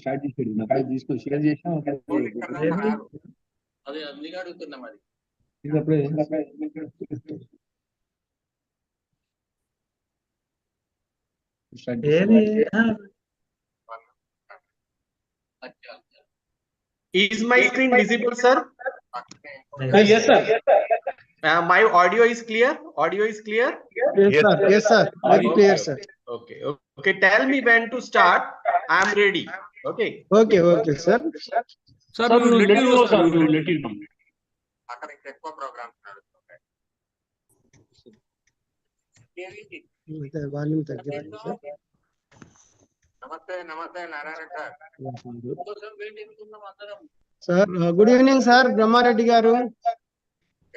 Start చేసాడు నాకు తీసుకొని షేర్ చేసాం అదే అందుకే అడుగుతున్నా మరి Is my screen visible, sir? yes sir My audio is clear? Audio is clear? Yes sir, very clear sir. Okay, tell me when to start. I am ready. Okay sir. sir we will let you know sir, we will let you know. అక్కడ ఎక్కువ programmes నడుస్తున్నాయి. Volume తగ్గింది sir. నమస్తే Narayana sir. Sir good evening sir Brahmareddy గారు.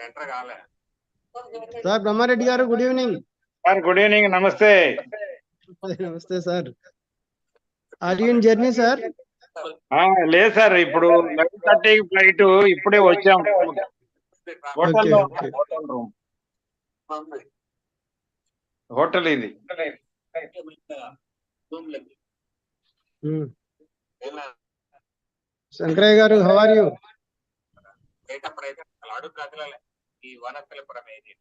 Enter కాలే sir Brahmareddy గారు good evening. Sir good evening. నమస్తే నమస్తే sir. Are you in journey sir? లేదు సార్, ఇప్పుడు 11:30 ఫ్లైట్, ఇప్పుడే వచ్చాం హోటల్లో. హోటల్ ఇది. శంకరయ్య గారు హౌ ఆర్ యు? అప్పుడైతే అడుగు కదలలే ఈ వనకలపురం ఏది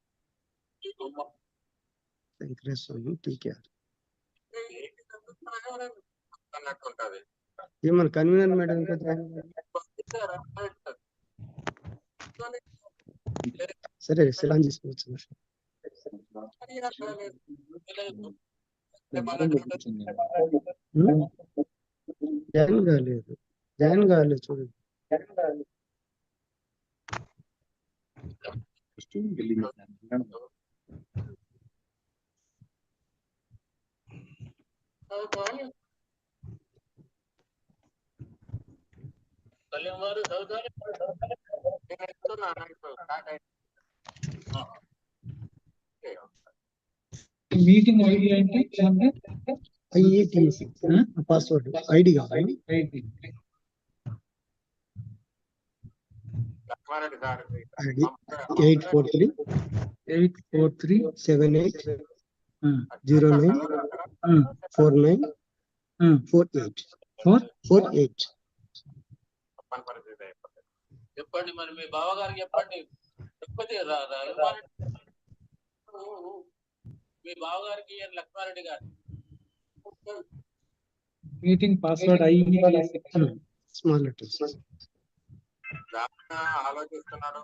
అన్నట్టుంటది. ఏమన్నా కన్వీనర్ మేడం సరే సెలాన్ చేసుకోవచ్చు. జాయిన్ కాలేదు చూడండి. మీటింగ్ ఐడి అంటే IATS పాస్వర్డ్ ఐడి కావాలి. Lakshmareddy sir ID 84378094948. పరిస్థితి అయిపోతుంది. చెప్పండి మరి మీ బావగారికి చెప్పండి. మీ బావగారికి లక్ష్మారెడ్డి గారు మీటింగ్ పాస్వర్డ్ స్మాల్ లెటర్స్ ఆలోచిస్తున్నాడు.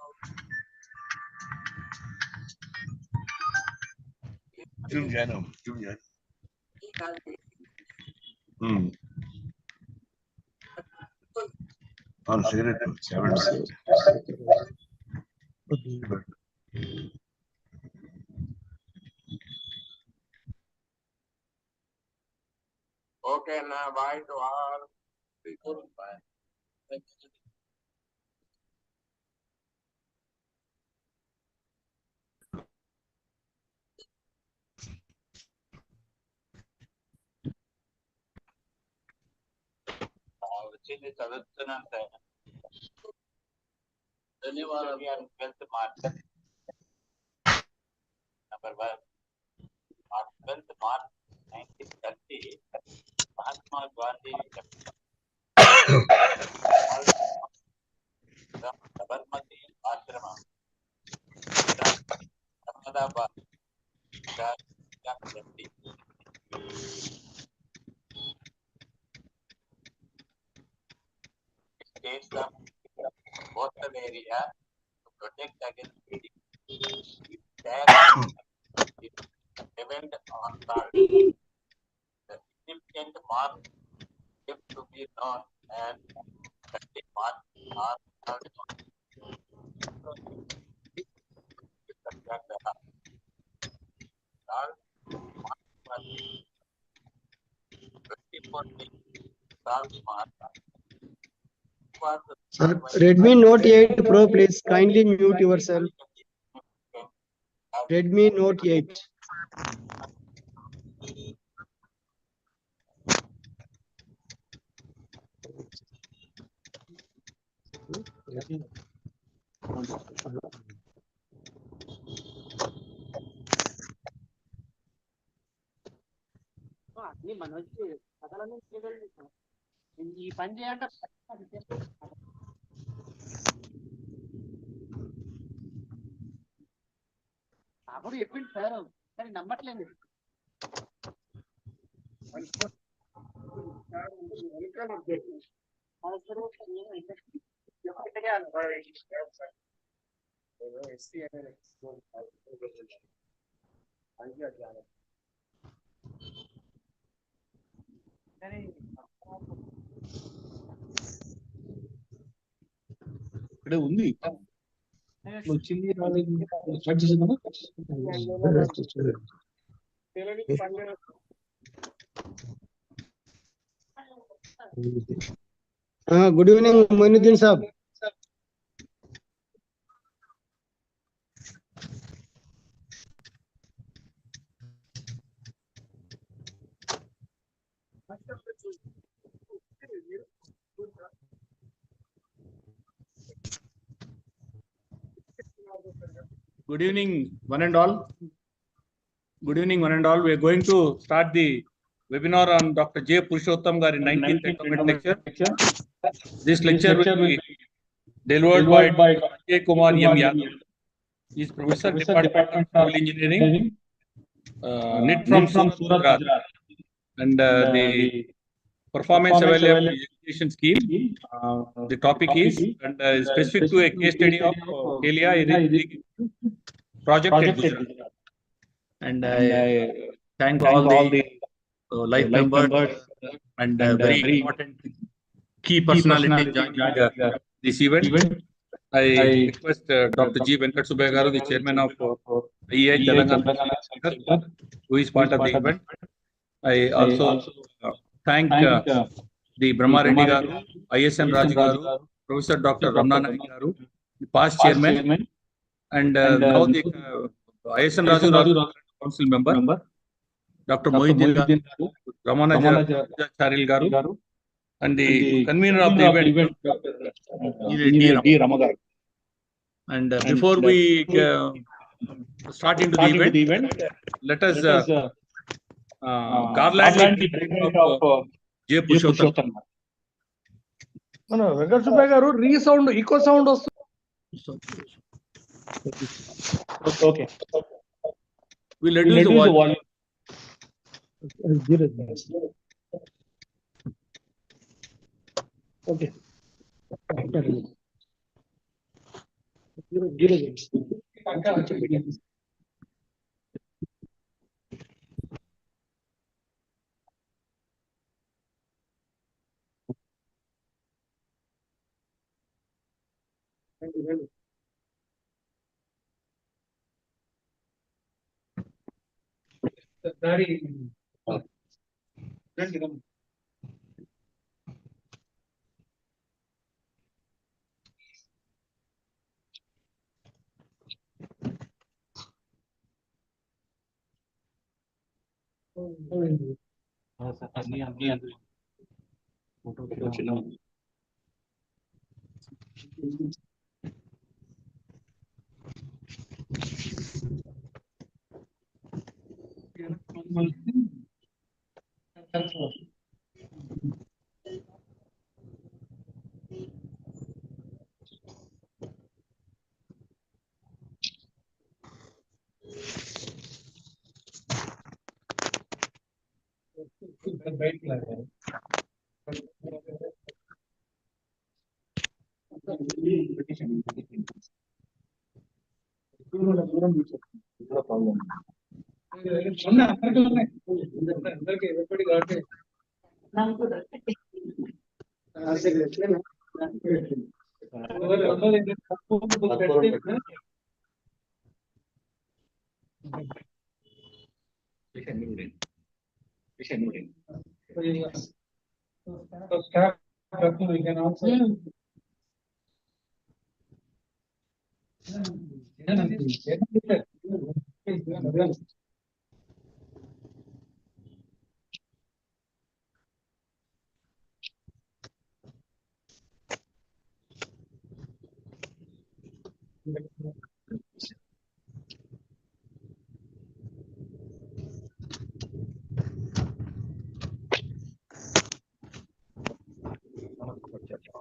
ఓకే అన్న, బాయ్ టు ఆల్. వచ్చింది చదువుతున్నాను సార్. ధన్యవాదాలు. 12th March number 1 12th March 1930 Mahatma Gandhi Sabarmati ఆశ్రమం Ahmedabad states the coastal area to protect against bleeding. Event on salt. The significant mark is to be known as 30 March or salt march. 24 salt march. Sir, Redmi Note 8 Pro, please kindly mute yourself. Redmi Note 8. ఇక్కడే ఉంది వచ్చింది రాలేదు start చేసేద్దామా Good evening, Moinuddin Saab. Good evening, one and all. Good evening, one and all. We are going to start the webinar on Dr. J. Purushottam Gari 19th Endowment lecture. This lecture will be delivered by Dr. J. Kumar M. Yadav. He is Professor, Department of Civil Engineering, NIT from Surat, Gujarat. And the performance evaluation education scheme. The topic is and specific to a case study of Kelia project at Gujarat. And I thank all the life members and very important key personalities joining this event. I request Dr. G. Venkat Subbiah Garu, the chairman of EI Telangana, who is part of the event. I also thank the Brahma Reddy Garu, ISN Raju Garu, Professor Dr. Ramna Naik Garu, the past chairman, and now the ISN Raju Garu, council member, Dr. Mohiddin Garu, Ramana Charil Garu, and the convener of the event, Dr. D. Ramagaru. And before we start into the event, let us garland the brain of J. Purushottam. Venkata Subbaiah గారు resound eco sound వస్తుంది. Okay. We'll reduce the volume. Okay.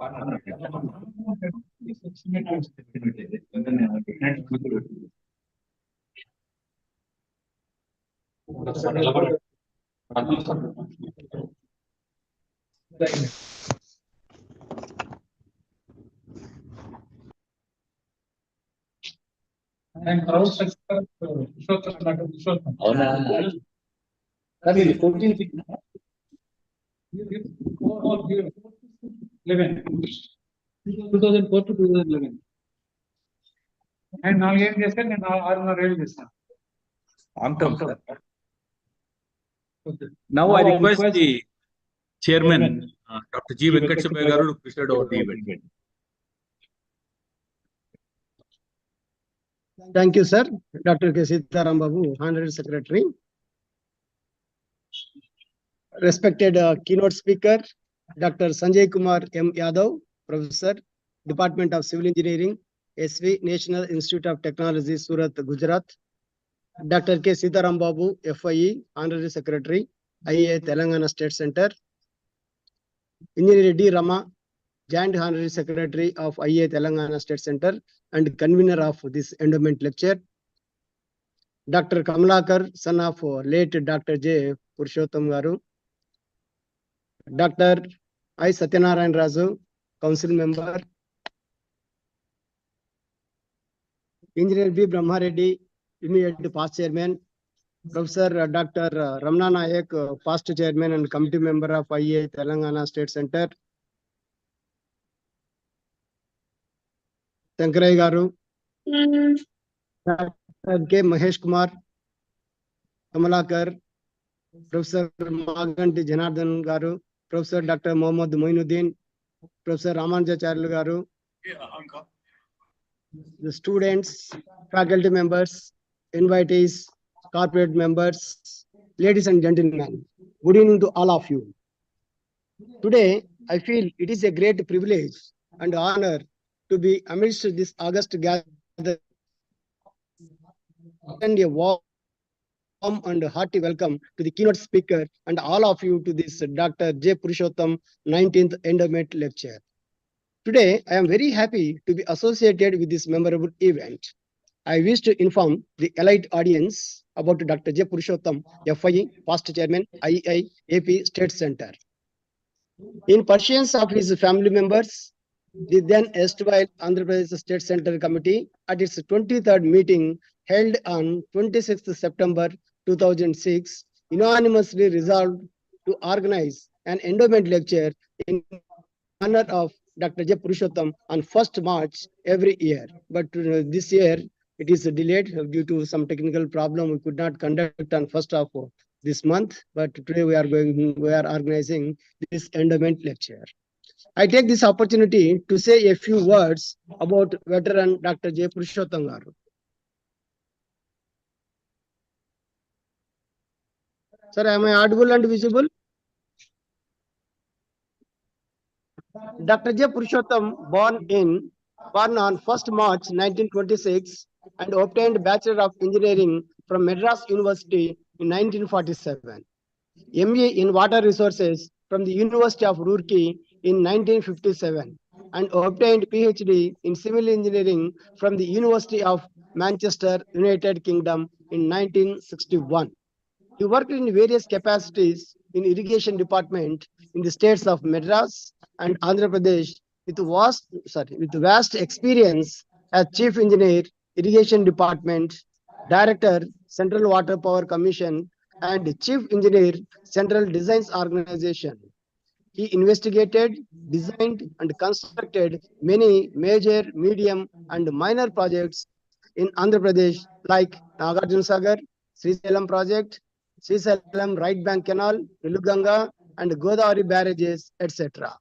And crowd sector, Purushottam. That is 14. 11. 2004 to 2011. And నాలుగేళ్ళు చేస్తే నేను 6.5 చేస్తాను. Long term, sir. Now I request the chairman, Dr. G. Venkateswara garu to preside over the event. Thank you, sir. Dr. K. Sitaram Babu, Honorary Secretary. Respected keynote speaker, Dr. Sanjay Kumar M. Yadav, Professor, Department of Civil Engineering, SV, National Institute of Technology, Surat, Gujarat. Dr. K. Sitaram Babu, FIE, Honorary Secretary, IIA Telangana State Center. Engineer D. Rama, Joint Honorary Secretary of IIA Telangana State Center and convener of this endowment lecture. Dr. Kamalakar, son of late Dr. J. Purushottam garu. Dr. I. Satyanarayan Raju, Council Member. Engineer B. Brahmareddy, immediate past Chairman. Professor Dr. Ramna Nayak, past Chairman and Committee Member of IIA Telangana State Center. Tankarai garu. Dr. K. Mahesh Kumar, Kamalakar, Professor Maganti Janardhan garu, Professor Dr. Mohammad Moinuddin, Professor Ramanujacharya garu, the students, faculty members, invitees, corporate members, ladies and gentlemen, good evening to all of you. Today, I feel it is a great privilege and honor to be amidst this August gathering. And a warm and hearty welcome to the keynote speaker and all of you to this Dr. J. Purushottam 19th Endowment Lecture. Today, I am very happy to be associated with this memorable event. I wish to inform the elite audience about Dr. J. Purushottam, FIE, past Chairman, IEI, AP State Center. In pursuance of his family members, the then erstwhile Andhra Pradesh State Center Committee at its 23rd meeting held on 26th September 2006 unanimously resolved to organize an endowment lecture in honor of Dr. J. Purushottam on 1st March every year. But this year it is delayed due to some technical problem. We could not conduct on 1st of this month, but today we are organizing this endowment lecture. I take this opportunity to say a few words about veteran Dr. J. Purushottam garu. Sir, am I audible and visible? Dr. J. Purushottam, born on 1st March 1926 and obtained Bachelor of Engineering from Madras University in 1947. MA in Water Resources from the University of Roorkee in 1957 and obtained PhD in Civil Engineering from the University of Manchester, United Kingdom in 1961. He worked in various capacities in irrigation department in the states of Madras and Andhra Pradesh with vast experience as Chief Engineer, Irrigation Department, Director, Central Water Power Commission, and Chief Engineer, Central Designs Organization. He investigated, designed, and constructed many major, medium, and minor projects in Andhra Pradesh like Nagarjuna Sagar, Srisailam Project, Srisailam Right Bank Canal, Niluganga, and Godavari barrages, etc.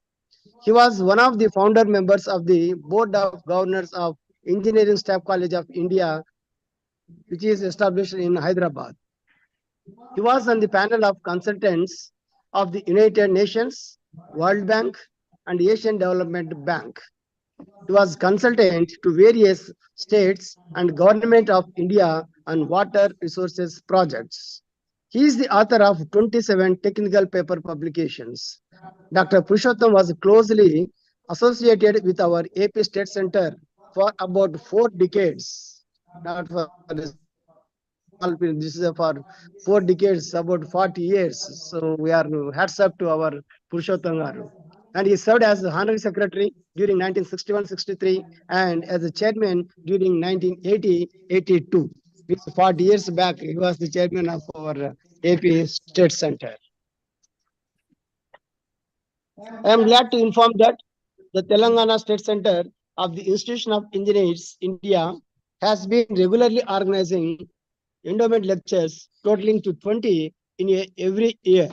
He was one of the founder members of the Board of Governors of Engineering Staff College of India, which is established in Hyderabad. He was on the panel of consultants of the United Nations, World Bank, and Asian Development Bank. He was consultant to various states and government of India on water resources projects. He is the author of 27 technical paper publications. Dr. Purushottam was closely associated with our AP State Center for about 4 decades. Not for this small period, this is for 4 decades, about 40 years. So we are hats up to our Purushottam garu. And he served as the Honorary Secretary during 1961-63 and as the chairman during 1980-82. 40 years back, he was the chairman of our AP State Center. I am glad to inform that the Telangana State Center of the Institution of Engineers, India, has been regularly organizing endowment lectures totaling to 20 in every year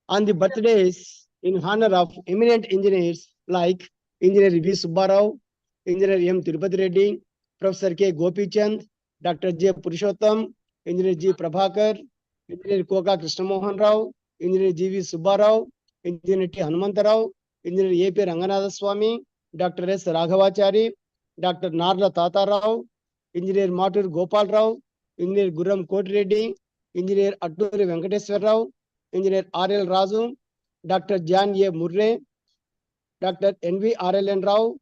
on the birthdays in honor of eminent engineers like Engineer V. Subbarao, Engineer M. Tirupati Reddy, Professor K. Gopichand, Dr. J. Purushottam, Engineer G. Prabhakar, Engineer Koka Krishnamohan Rao, Engineer G. V. Subbarao, Engineer T. Hanumantarao, Engineer A. P. Ranganatha Swami, Dr. S. Raghavachari, Dr. Narla Tata Rao, Engineer Matur Gopal Rao, Engineer Guram Kotireddy, Engineer Atturi Venkateswar Rao, Engineer R.L. Raju, Dr. Jan A. Murray, Dr. N.V. R.L.N. Rao,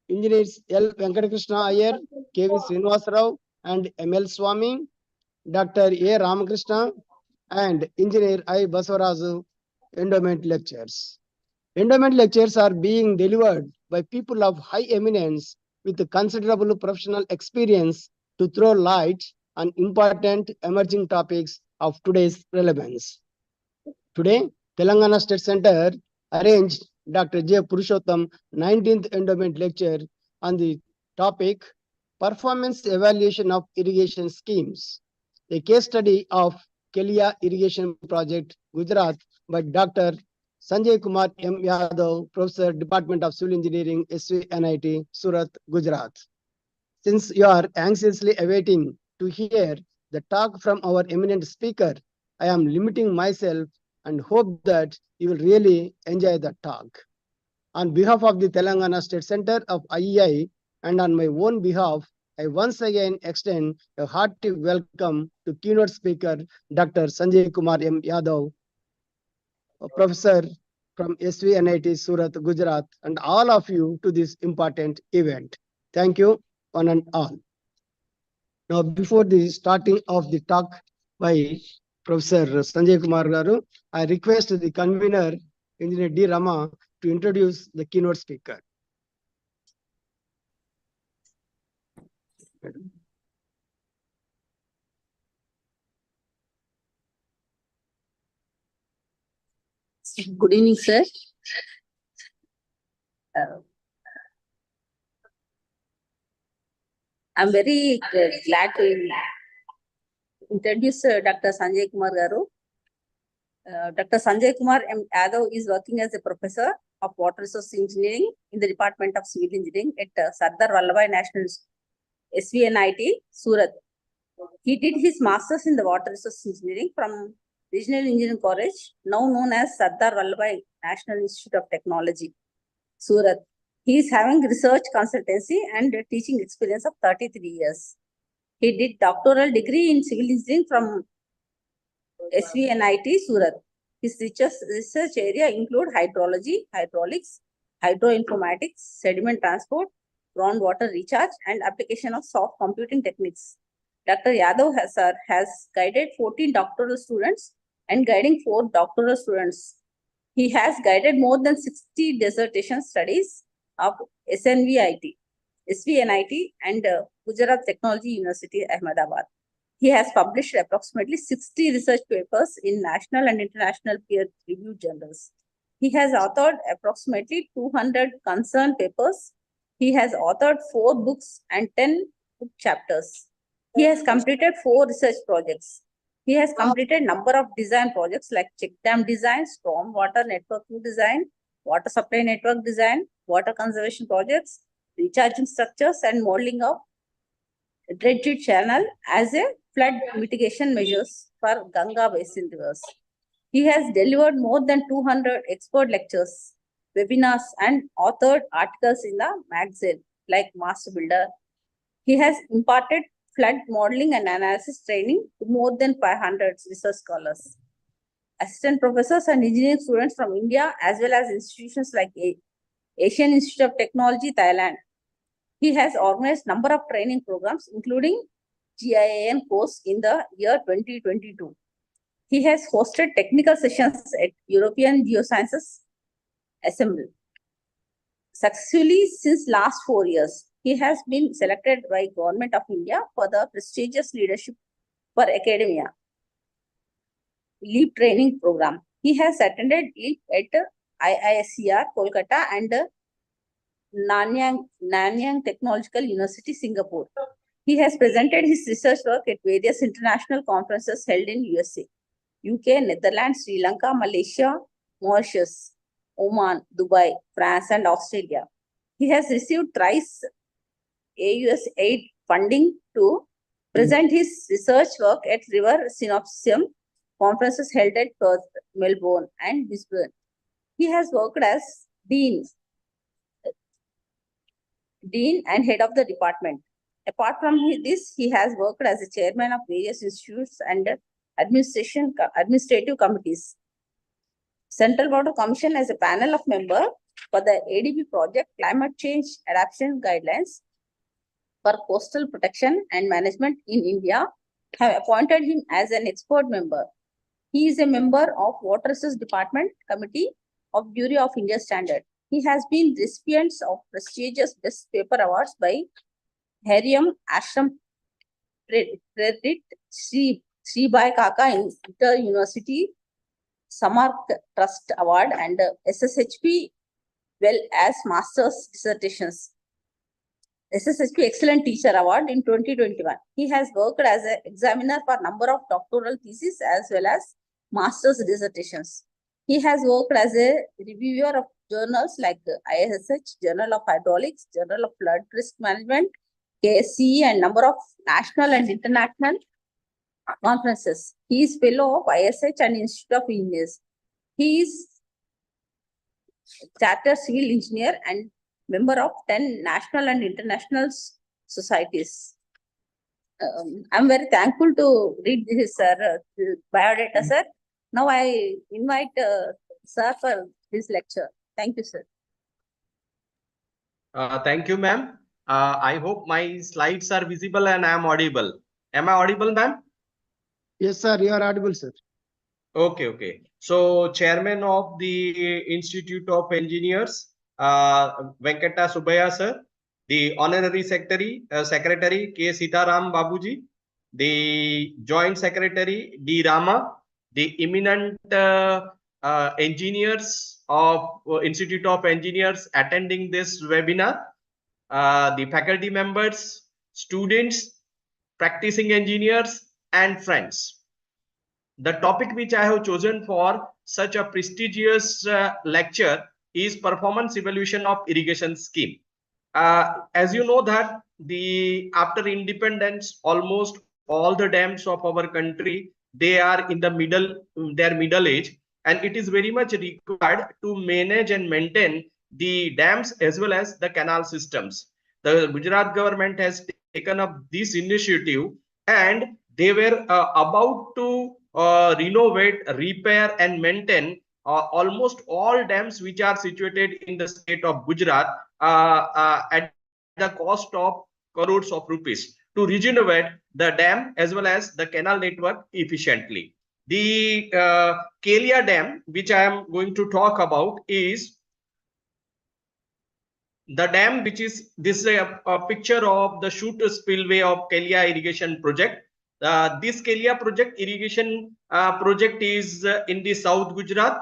Engineers L. Venkatakrishna Iyer, K.V. Srinivas Rao, and M.L. Swami, Dr. A. Ramakrishna, and Engineer I. Basavarazu, endowment lectures. Endowment lectures are being delivered by people of high eminence with considerable professional experience to throw light on important emerging topics of today's relevance. Today, Telangana State Center arranged Dr. J. Purushottam 19th endowment lecture on the topic Performance Evaluation of Irrigation Schemes, a case study of Kelia Irrigation Project, Gujarat by Dr. Sanjay Kumar M. Yadav, Professor, Department of Civil Engineering, SVNIT, Surat, Gujarat. Since you are anxiously awaiting to hear the talk from our eminent speaker, I am limiting myself and hope that you will really enjoy the talk. On behalf of the Telangana State Center of IEI and on my own behalf, I once again extend a hearty welcome to keynote speaker Dr. Sanjay Kumar M. Yadav, a professor from SVNIT Surat, Gujarat, and all of you to this important event. Thank you, one and all. Now, before the starting of the talk by Professor Sanjay Kumar Garu, I request the convener, Engineer D. Rama, to introduce the keynote speaker. Good evening, sir. I'm very glad to introduce Dr. Sanjay Kumar Garu. Dr. Sanjay Kumar M. Yadav is working as a professor of water resource engineering in the Department of Civil Engineering at Sardar Vallabhbhai National SVNIT, Surat. He did his master's in the water resource engineering from Regional Engineering College, now known as Sardar Vallabhbhai National Institute of Technology, Surat. He is having research consultancy and teaching experience of 33 years. He did doctoral degree in civil engineering from SVNIT, Surat. His research area include hydrology, hydraulics, hydroinformatics, sediment transport, groundwater recharge, and application of soft computing techniques. Dr. Yadav has guided 14 doctoral students and guiding 4 doctoral students. He has guided more than 60 dissertation studies of SVNIT, and Gujarat Technology University, Ahmedabad. He has published approximately 60 research papers in national and international peer-reviewed journals. He has authored approximately 200 concerned papers. He has authored 4 books and 10 book chapters. He has completed 4 research projects. He has completed number of design projects like check dam design, storm water networking design, water supply network design, water conservation projects, recharging structures, and modeling of dredged channel as a flood mitigation measures for Ganga basin rivers. He has delivered more than 200 expert lectures, webinars, and authored articles in the magazine like Master Builder. He has imparted flood modeling and analysis training to more than 500 research scholars. Assistant professors and engineering students from India as well as institutions like Asian Institute of Technology, Thailand. He has organized number of training programs, including GIAN course in the year 2022. He has hosted technical sessions at European Geosciences Assembly. Successfully since last 4 years, he has been selected by Government of India for the prestigious Leadership for Academia LEAP training program. He has attended LEAP at IISER, Kolkata and Nanyang Technological University, Singapore. He has presented his research work at various international conferences held in USA, UK, Netherlands, Sri Lanka, Malaysia, Mauritius, Oman, Dubai, France, and Australia. He has received thrice AUSAID funding to present his research work at River Synopsium conferences held at Perth, Melbourne, and Brisbane. He has worked as Dean and head of the department. Apart from this, he has worked as a chairman of various institutes and administrative committees. Central Water Commission as a panel of member for the ADB project Climate Change Adaptation Guidelines for Coastal Protection and Management in India have appointed him as an expert member. He is a member of Water Resources Department Committee of Bureau of India Standard. He has been recipients of prestigious Best Paper Awards by Hariam Ashram Credit Sribai Kaka Inter University Samark Trust Award and SSHP well as Master's Dissertations. SSHP Excellent Teacher Award in 2021. He has worked as an examiner for a number of doctoral theses as well as master's dissertations. He has worked as a reviewer of journals like ISH, Journal of Hydraulics, Journal of Flood Risk Management, KSCE, and number of national and international conferences. He is fellow of ISH and Institute of Engineers. He is chartered civil engineer and member of 10 national and international societies. I'm very thankful to read his biodata, sir. Now I invite sir for his lecture. Thank you, sir. Thank you, ma'am. I hope my slides are visible and I am audible. Am I audible, ma'am? Yes, sir. You are audible, sir. Okay. So, Chairman of the Institute of Engineers, Venkata Subbiah, sir. The Honorary Secretary, K. Sitaram Babuji. The Joint Secretary, D. Rama. The eminent engineers of Institute of Engineers attending this webinar. The faculty members, students, practicing engineers, and friends. The topic which I have chosen for such a prestigious lecture is performance evaluation of irrigation scheme. As you know that after independence, almost all the dams of our country, they are in the middle age, and it is very much required to manage and maintain the dams as well as the canal systems. The Gujarat government has taken up this initiative, and they were about to renovate, repair, and maintain almost all dams which are situated in the state of Gujarat at the cost of crores of rupees to regenerate the dam as well as the canal network efficiently. The Kelia Dam, which I am going to talk about, is the dam which is this a picture of the chute spillway of Kelia irrigation project. This Kelia project irrigation project is in the South Gujarat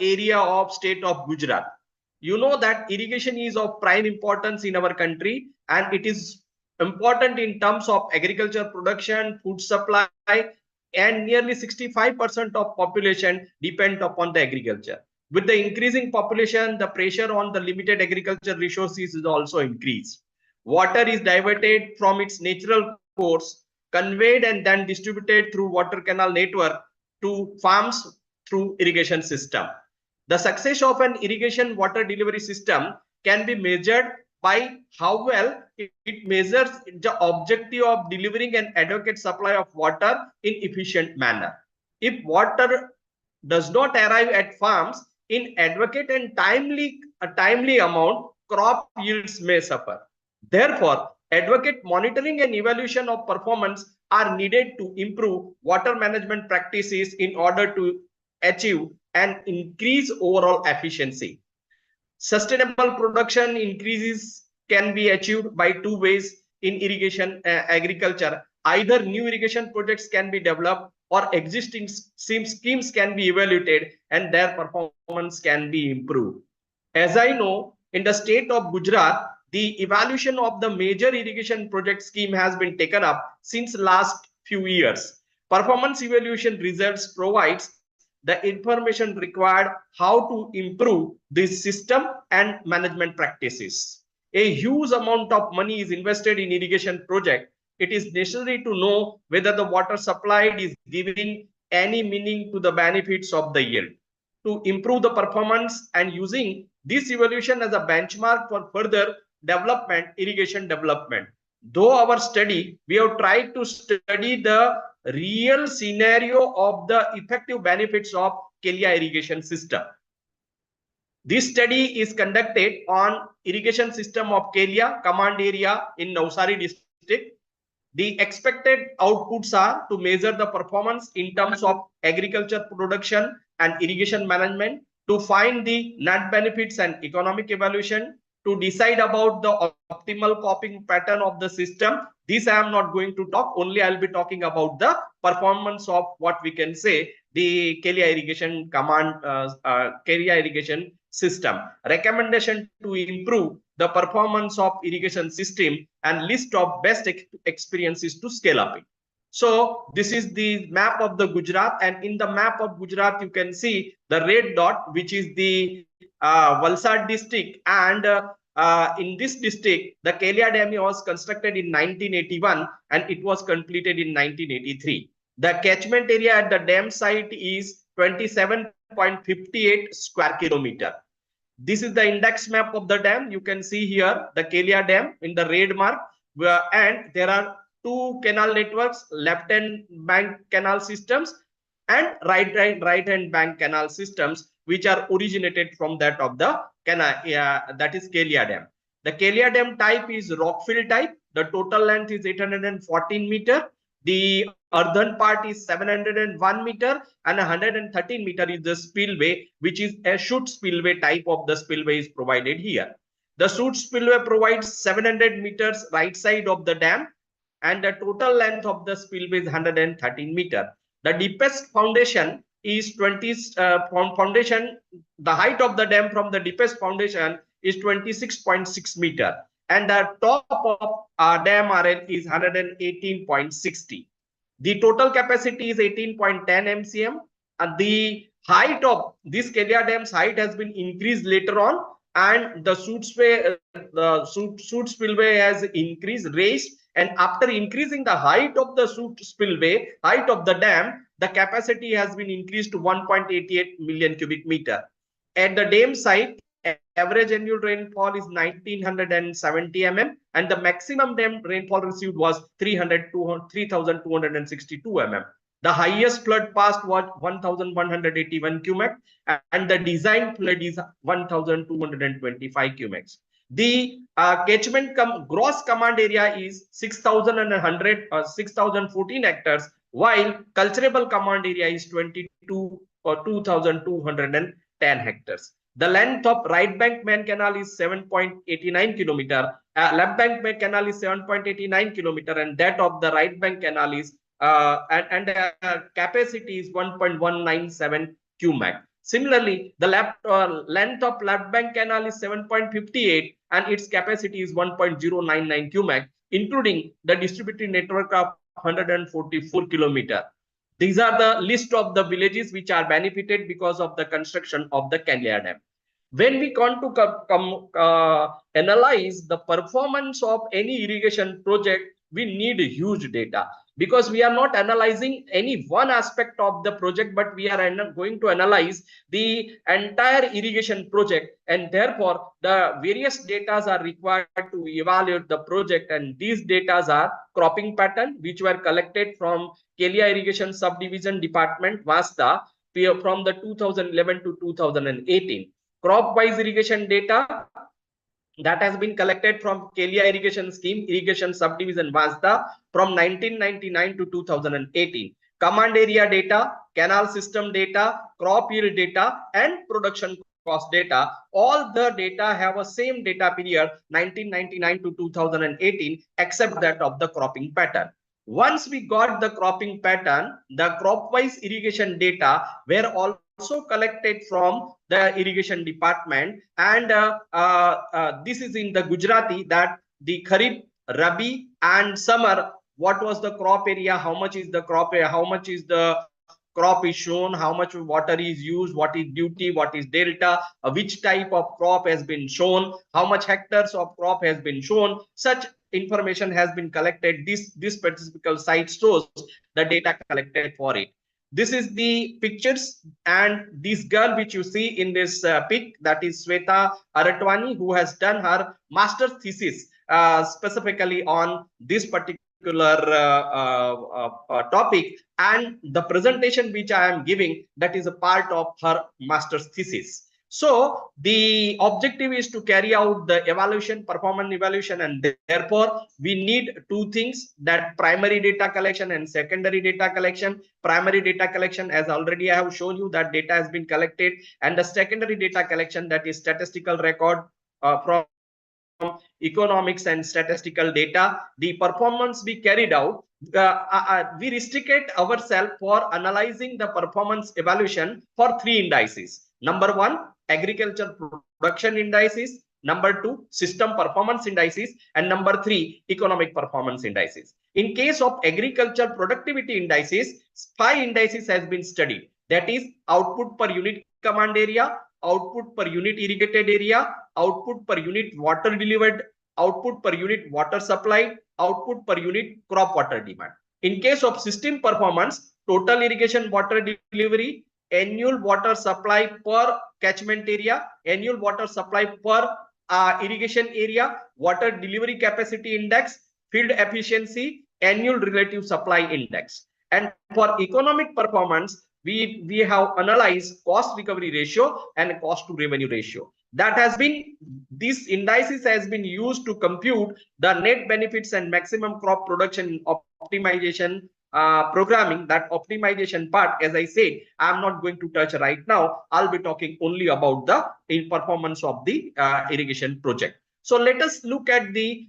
area of state of Gujarat. You know that irrigation is of prime importance in our country, and it is important in terms of agriculture production, food supply, and nearly 65% of population depend upon the agriculture. With the increasing population, the pressure on the limited agriculture resources is also increased. Water is diverted from its natural course, conveyed and then distributed through water canal network to farms through irrigation system. The success of an irrigation water delivery system can be measured by how well it measures the objective of delivering an adequate supply of water in efficient manner. If water does not arrive at farms in adequate and timely amount, crop yields may suffer. Therefore, adequate monitoring and evaluation of performance are needed to improve water management practices in order to achieve and increase overall efficiency. Sustainable production increases can be achieved by two ways in irrigation agriculture. Either new irrigation projects can be developed or existing schemes can be evaluated and their performance can be improved. As I know, in the state of Gujarat, the evaluation of the major irrigation project scheme has been taken up since last few years. Performance evaluation results provides the information required how to improve this system and management practices. A huge amount of money is invested in irrigation project. It is necessary to know whether the water supplied is giving any meaning to the benefits of the yield. To improve the performance and using this evaluation as a benchmark for further development, irrigation development. Though our study, we have tried to study the real scenario of the effective benefits of Kelia irrigation system. This study is conducted on irrigation system of Kelia command area in Navsari district. The expected outputs are to measure the performance in terms of agriculture production and irrigation management, to find the net benefits and economic evaluation, to decide about the optimal coping pattern of the system. This I am not going to talk, only I will be talking about the performance of what we can say the Kelia irrigation command, Kelia irrigation system. Recommendation to improve the performance of irrigation system and list of best experiences to scale up it. So this is the map of the Gujarat, and in the map of Gujarat you can see the red dot, which is the Valsad district, and in this district the Kelia Dam was constructed in 1981 and it was completed in 1983. The catchment area at the dam site is 27.58 square kilometer. This is the index map of the dam. You can see here the Kelia Dam in the red mark, and there are two canal networks, left hand bank canal systems and right hand bank canal systems, which are originated from that of the canal, that is Kelia Dam. The Kelia Dam type is rockfill type. The total length is 814 meter. The earthen part is 701 meter and 113 meter is the spillway, which is a chute spillway type of the spillway is provided here. The chute spillway provides 700 meters right side of the dam, and the total length of the spillway is 113 meter. The deepest foundation is 20 foundation. The height of the dam from the deepest foundation is 26.6 meter, and the top of dam RL is 118.60. The total capacity is 18.10 MCM, and the height of this Kelia Dam's height has been increased later on, and the chute spillway has increased, raised, and after increasing the height of the chute spillway, height of the dam, the capacity has been increased to 1.88 million cubic meter. At the dam site, average annual rainfall is 1970 mm, and the maximum dam rainfall received was 3,262 mm. The highest flood passed was 1,181 cumex, and the design flood is 1,225 cumex. The catchment gross command area is 6,100 or 6,014 hectares, while cultivable command area is 22 or 2,210 hectares. The length of right bank main canal is 7.89 kilometer. Left bank main canal is 7.89 kilometer, and that of the right bank canal is capacity is 1.197 cumac. Similarly, the length of left bank canal is 7.58 and its capacity is 1.099 cumac, including the distributed network of 144 kilometer. These are the list of the villages which are benefited because of the construction of the Kelia Dam. When we want to analyze the performance of any irrigation project, we need huge data, because we are not analyzing any one aspect of the project, but we are going to analyze the entire irrigation project, and therefore the various data are required to evaluate the project, and these data are cropping pattern which were collected from Kelia Irrigation Subdivision Department, Vasta, from the 2011 to 2018. Crop-wise irrigation data that has been collected from Kelia Irrigation Scheme, Irrigation Subdivision Vasta from 1999 to 2018. Command area data, canal system data, crop yield data, and production cost data. All the data have a same data period 1999 to 2018, except that of the cropping pattern. Once we got the cropping pattern, the crop-wise irrigation data were also collected from the irrigation department, and this is in the Gujarati, that the Kharif, Rabi, and summer, what was the crop area, how much is the crop area, how much is the crop is shown, how much water is used, what is duty, what is delta, which type of crop has been shown, how much hectares of crop has been shown. Such information has been collected. This specific site shows the data collected for it. This is the pictures, and this girl which you see in this pic, that is Sweta Aratwani, who has done her master's thesis specifically on this particular topic, and the presentation which I am giving, that is a part of her master's thesis. So the objective is to carry out the evaluation, performance evaluation, and therefore we need two things, that primary data collection and secondary data collection. Primary data collection, as already I have shown you, that data has been collected, and the secondary data collection, that is statistical record from economics and statistical data. The performance we carried out, we restricted ourselves for analyzing the performance evaluation for three indices. Number one, agriculture production indices. Number two, system performance indices, and number three, economic performance indices. In case of agriculture productivity indices, 5 indices has been studied. That is output per unit command area, output per unit irrigated area, output per unit water delivered, output per unit water supplied, output per unit crop water demand. In case of system performance, total irrigation water delivery, annual water supply per catchment area, annual water supply per irrigation area, water delivery capacity index, field efficiency, annual relative supply index. And for economic performance, we have analyzed cost recovery ratio and cost to revenue ratio. That has been, these indices has been used to compute the net benefits and maximum crop production optimization programming. That optimization part, as I said, I'm not going to touch right now. I'll be talking only about the performance of the irrigation project. So let us look at the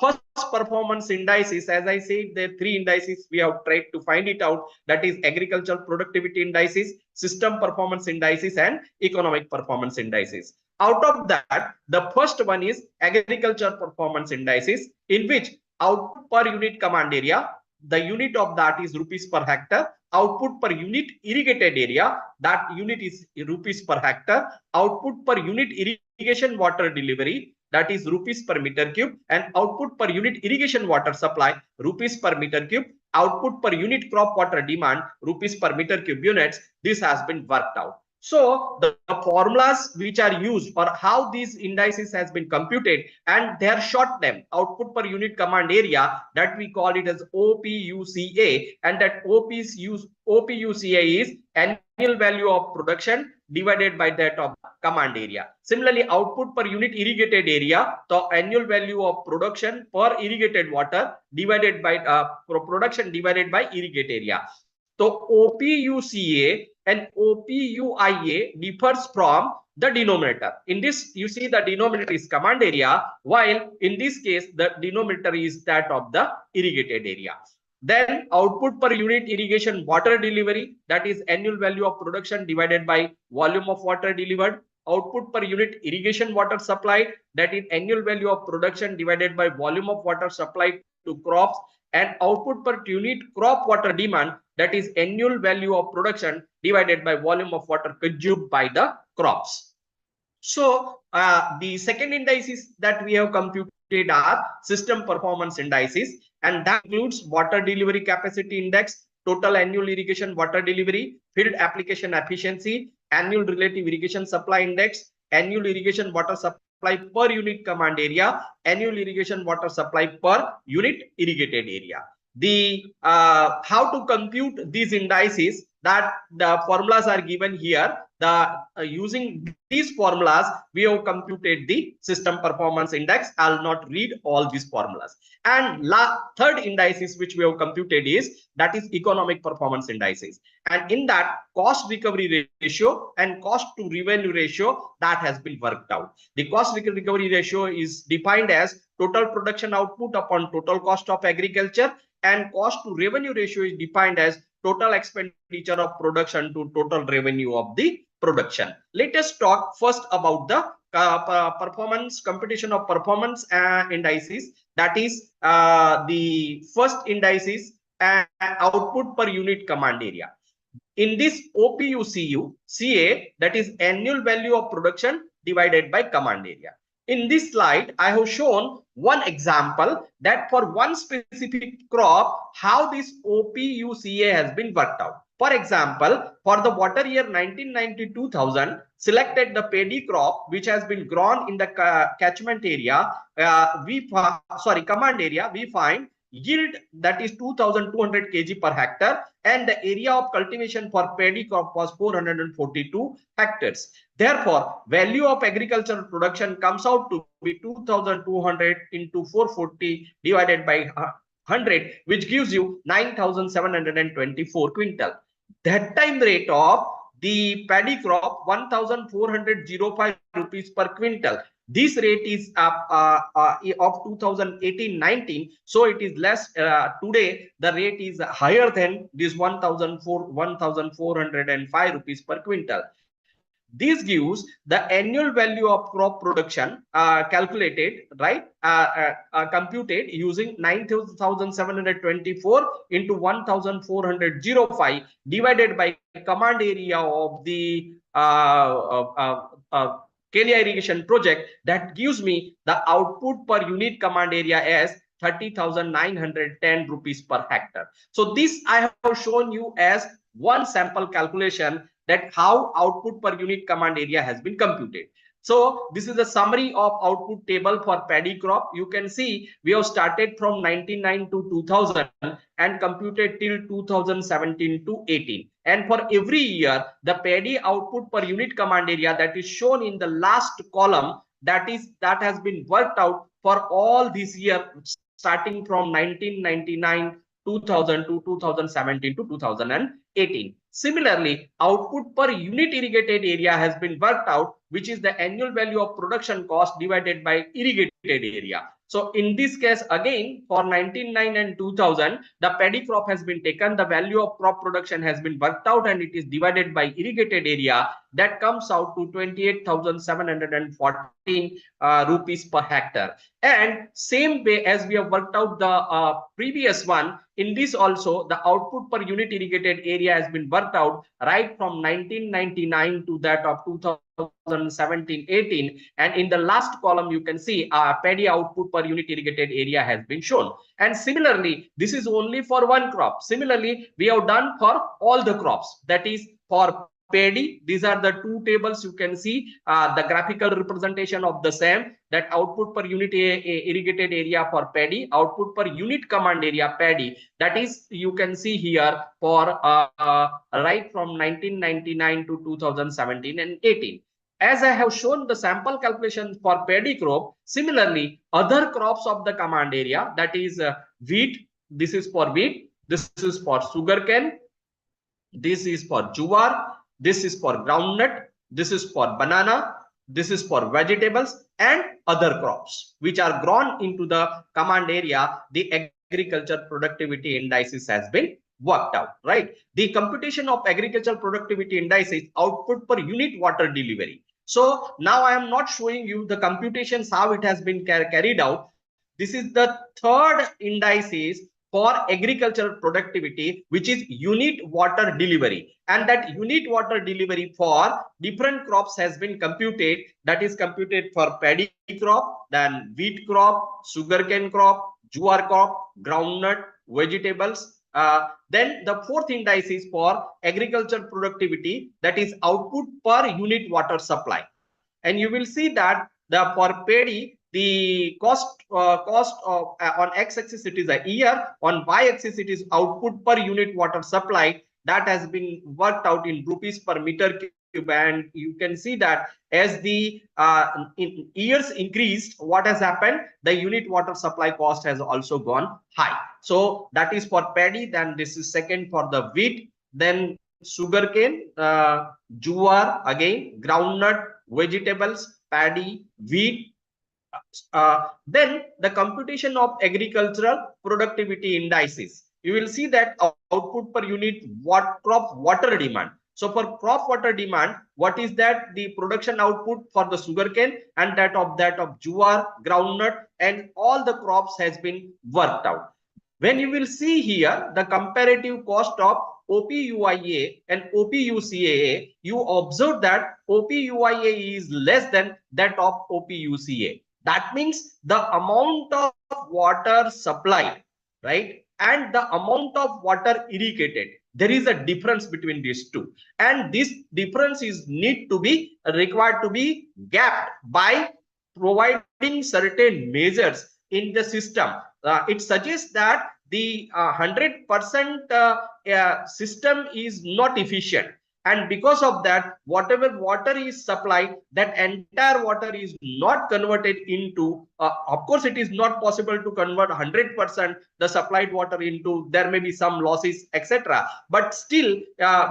first performance indices. As I said, there are 3 indices we have tried to find it out. That is agricultural productivity indices, system performance indices, and economic performance indices. Out of that, the first one is agriculture performance indices, in which output per unit command area, the unit of that is rupees per hectare. Output per unit irrigated area, that unit is rupees per hectare. Output per unit irrigation water delivery, that is rupees per meter cube, and output per unit irrigation water supply, rupees per meter cube. Output per unit crop water demand, rupees per meter cube units. This has been worked out. So the formulas which are used, or how these indices has been computed, and they are short name, output per unit command area, that we call it as OPUCA, and that OPUCA is annual value of production divided by that of command area. Similarly, output per unit irrigated area, the annual value of production per irrigated water divided by production divided by irrigate area. So OPUCA and OPUIA differs from the denominator. In this, you see the denominator is command area, while in this case, the denominator is that of the irrigated area. Then output per unit irrigation water delivery, that is annual value of production divided by volume of water delivered. Output per unit irrigation water supplied, that is annual value of production divided by volume of water supplied to crops. And output per unit crop water demand, that is annual value of production divided by volume of water consumed by the crops. So the second indices that we have computed are system performance indices, and that includes water delivery capacity index, total annual irrigation water delivery, field application efficiency, annual relative irrigation supply index, annual irrigation water supply per unit command area, annual irrigation water supply per unit irrigated area. The how to compute these indices, that the formulas are given here. Using these formulas, we have computed the system performance index. I'll not read all these formulas. And third indices which we have computed is that is economic performance indices. And in that, cost recovery ratio and cost to revenue ratio that has been worked out. The cost recovery ratio is defined as total production output upon total cost of agriculture, and cost to revenue ratio is defined as total expenditure of production to total revenue of the production. Let us talk first about the performance competition of performance indices. That is the first indices and output per unit command area. In this OPUCU CA, that is annual value of production divided by command area. In this slide, I have shown one example that for one specific crop, how this OPUCA has been worked out. For example, for the water year 1990-2000, selected the paddy crop which has been grown in the catchment area, command area, we find yield that is 2200 kg per hectare, and the area of cultivation for paddy crop was 442 hectares. Therefore, value of agricultural production comes out to be 2200 into 440 divided by 100, which gives you 9724 quintal. That time rate of the paddy crop 1405 rupees per quintal. This rate is of 2018-19, so it is less. Today the rate is higher than this 1405 rupees per quintal. This gives the annual value of crop production calculated, right, computed using 9724 into 1405 divided by command area of the Kelia irrigation project. That gives me the output per unit command area as 30,910 rupees per hectare. So this I have shown you as one sample calculation that how output per unit command area has been computed. So this is a summary of output table for paddy crop. You can see we have started from 1999 to 2000 and computed till 2017 to 18. And for every year, the paddy output per unit command area that is shown in the last column, that has been worked out for all this year starting from 1999, 2000 to 2017 to 2018. Similarly, output per unit irrigated area has been worked out, which is the annual value of production cost divided by irrigated area. So in this case, again, for 1999 and 2000, the paddy crop has been taken, the value of crop production has been worked out, and it is divided by irrigated area. That comes out to 28,714 rupees per hectare. And same way as we have worked out the previous one, in this also the output per unit irrigated area has been worked out right from 1999 to that of 2017-18, and in the last column you can see paddy output per unit irrigated area has been shown. And similarly, this is only for one crop. Similarly, we have done for all the crops, that is for paddy. These are the two tables. You can see the graphical representation of the same, that output per unit irrigated area for paddy, output per unit command area paddy, that is you can see here for right from 1999 to 2017 and 18. As I have shown the sample calculation for paddy crop, similarly other crops of the command area, that is wheat, this is for wheat, this is for sugarcane, this is for jowar, this is for groundnut, this is for banana, this is for vegetables and other crops which are grown into the command area. The agriculture productivity indices has been worked out, right? The computation of agricultural productivity indices, output per unit water delivery. So now I am not showing you the computations how it has been carried out. This is the third indices for agricultural productivity, which is unit water delivery, and that unit water delivery for different crops has been computed. That is computed for paddy crop, then wheat crop, sugarcane crop, jowar crop, groundnut, vegetables. Then the fourth index is for agricultural productivity, that is output per unit water supply. And you will see that the for paddy, the cost of on x-axis it is a year, on y-axis it is output per unit water supply. that has been worked out in rupees per meter cube, and you can see that as the in years increased, what has happened, the unit water supply cost has also gone high. So that is for paddy, then this is second for the wheat, then sugarcane, jowar, again groundnut, vegetables, paddy, wheat. Then the computation of agricultural productivity indices. You will see that output per unit crop water demand. So for crop water demand, what is that? The production output for the sugarcane and that of jowar, groundnut, and all the crops has been worked out. When you will see here the comparative cost of OPUIA and OPUCAA, you observe that OPUIA is less than that of OPUCA. That means the amount of water supplied, right, and the amount of water irrigated, there is a difference between these two, and this difference is required to be gapped by providing certain measures in the system. It suggests that the 100% system is not efficient, and because of that, whatever water is supplied, that entire water is not converted into, of course it is not possible to convert 100% the supplied water into, there may be some losses, etc. But still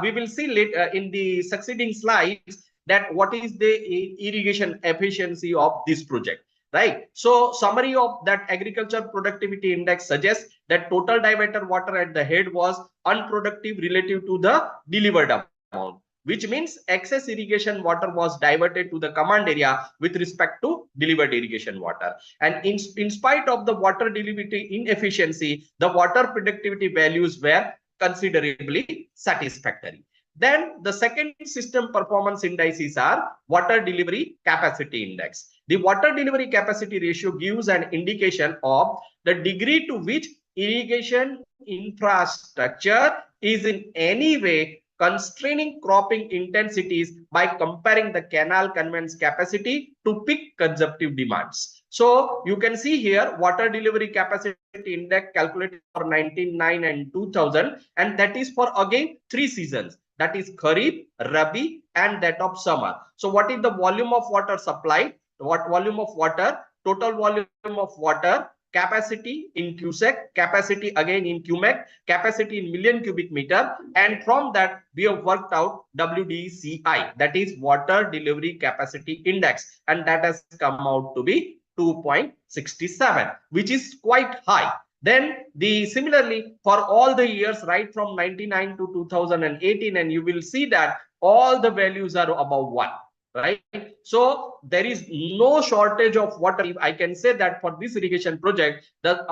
we will see later in the succeeding slides that what is the irrigation efficiency of this project, right? So summary of that agriculture productivity index suggests that total diverted water at the head was unproductive relative to the delivered amount, which means excess irrigation water was diverted to the command area with respect to delivered irrigation water. And in spite of the water delivery inefficiency, the water productivity values were considerably satisfactory. Then the second system performance indices are water delivery capacity index. The water delivery capacity ratio gives an indication of the degree to which irrigation infrastructure is in any way constraining cropping intensities by comparing the canal conveyance capacity to peak consumptive demands. So you can see here water delivery capacity index calculated for 1999 and 2000, and that is for again 3 seasons. That is Kharif, Rabi, and that of summer. So what is the volume of water supplied? What volume of water? Total volume of water, capacity in cubic, capacity again in cubic, capacity in million cubic meter, and from that we have worked out WDCI, that is water delivery capacity index, and that has come out to be 2.67, which is quite high. Then similarly for all the years right from 99 to 2018, and you will see that all the values are above 1. Right, so there is no shortage of water. I can say that for this irrigation project, the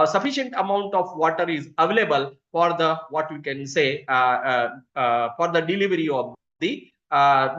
sufficient amount of water is available for the what we can say for the delivery of the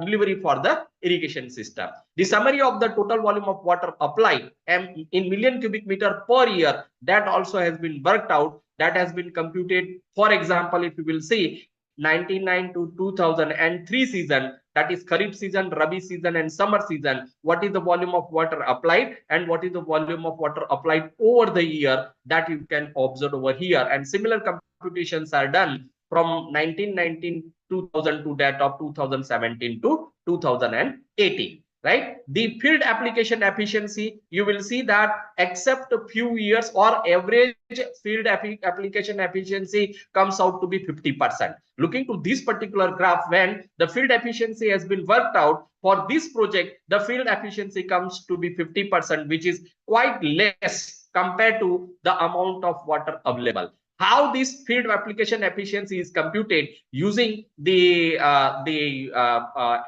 delivery for the irrigation system. The summary of the total volume of water applied in million cubic meter per year, that also has been worked out. That has been computed. For example, if you will see 99 to 2003 season, that is Kharif season, Rabi season, and summer season, what is the volume of water applied and what is the volume of water applied over the year, that you can observe over here. And similar computations are done from 1919 2000 to that of 2017 to 2018. Right, the field application efficiency, you will see that except a few years or average field application efficiency comes out to be 50%. Looking to this particular graph, when the field efficiency has been worked out for this project, the field efficiency comes to be 50%, which is quite less compared to the amount of water available. How this field application efficiency is computed using the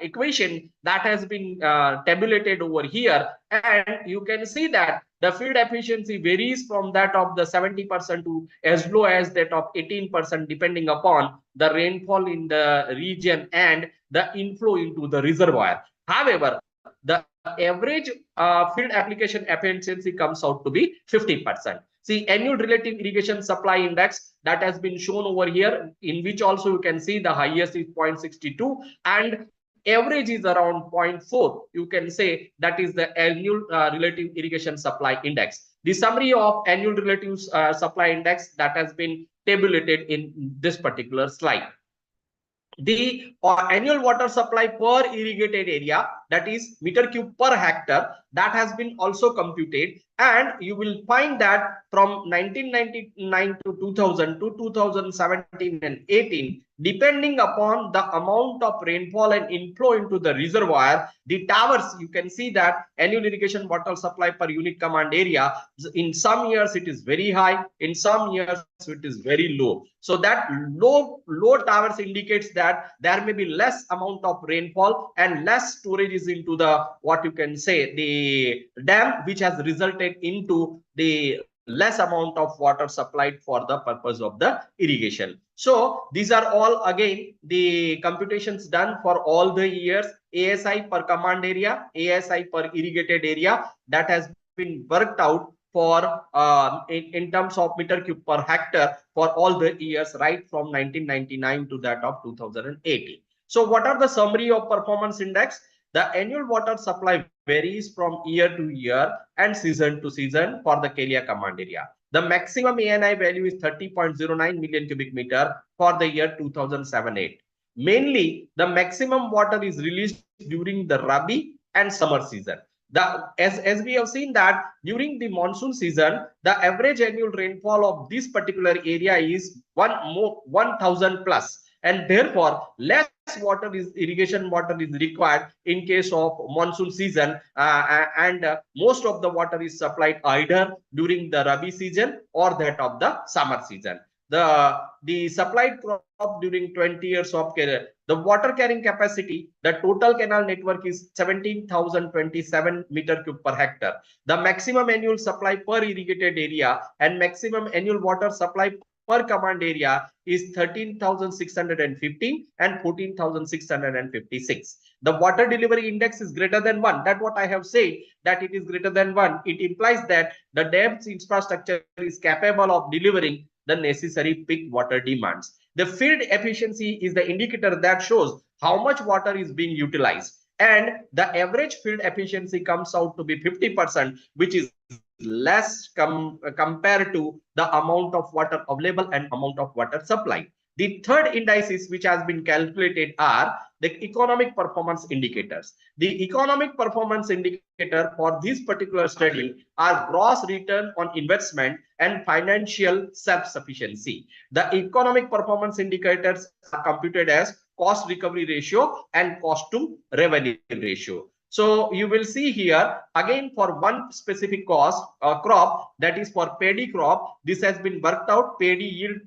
equation that has been tabulated over here, and you can see that the field efficiency varies from that of the 70% to as low as that of 18%, depending upon the rainfall in the region and the inflow into the reservoir. However, the average field application efficiency comes out to be 50%. See, annual relative irrigation supply index, that has been shown over here, in which also you can see the highest is 0.62 and average is around 0.4. You can say that is the annual relative irrigation supply index. the summary of annual relative supply index that has been tabulated in this particular slide. The annual water supply per irrigated area, that is meter cube per hectare, that has been also computed, and you will find that from 1999 to 2000 to 2017 and 18, depending upon the amount of rainfall and inflow into the reservoir, the towers, you can see that annual irrigation water supply per unit command area, in some years it is very high, in some years it is very low. So that low towers indicates that there may be less amount of rainfall and less storage is into the, what you can say, the dam, which has resulted into the less amount of water supplied for the purpose of the irrigation. So these are all again the computations done for all the years, ASI per command area, ASI per irrigated area, that has been worked out for in terms of meter cube per hectare for all the years right from 1999 to that of 2018. So what are the summary of performance index? The annual water supply varies from year to year and season to season for the Kelia command area. The maximum ANI value is 30.09 million cubic meter for the year 2007-8. Mainly, the maximum water is released during the Rabi and summer season. As we have seen that during the monsoon season, the average annual rainfall of this particular area is 1,000 plus, and therefore less irrigation water is required in case of monsoon season, and most of the water is supplied either during the Rabi season or that of the summer season. The supplied crop during 20 years of care, the water carrying capacity, the total canal network is 17,027 meter cube per hectare. The maximum annual supply per irrigated area and maximum annual water supply per command area is 13,615 and 14,656. The water delivery index is greater than 1. That's what I have said, that it is greater than 1. It implies that the dam's infrastructure is capable of delivering the necessary peak water demands. The field efficiency is the indicator that shows how much water is being utilized, and the average field efficiency comes out to be 50%, which is less compared to the amount of water available and amount of water supply. The third indices which has been calculated are the economic performance indicators. The economic performance indicator for this particular study are gross return on investment and financial self-sufficiency. The economic performance indicators are computed as cost recovery ratio and cost to revenue ratio. So you will see here again for one specific cost crop, that is for paddy crop, this has been worked out. Paddy yield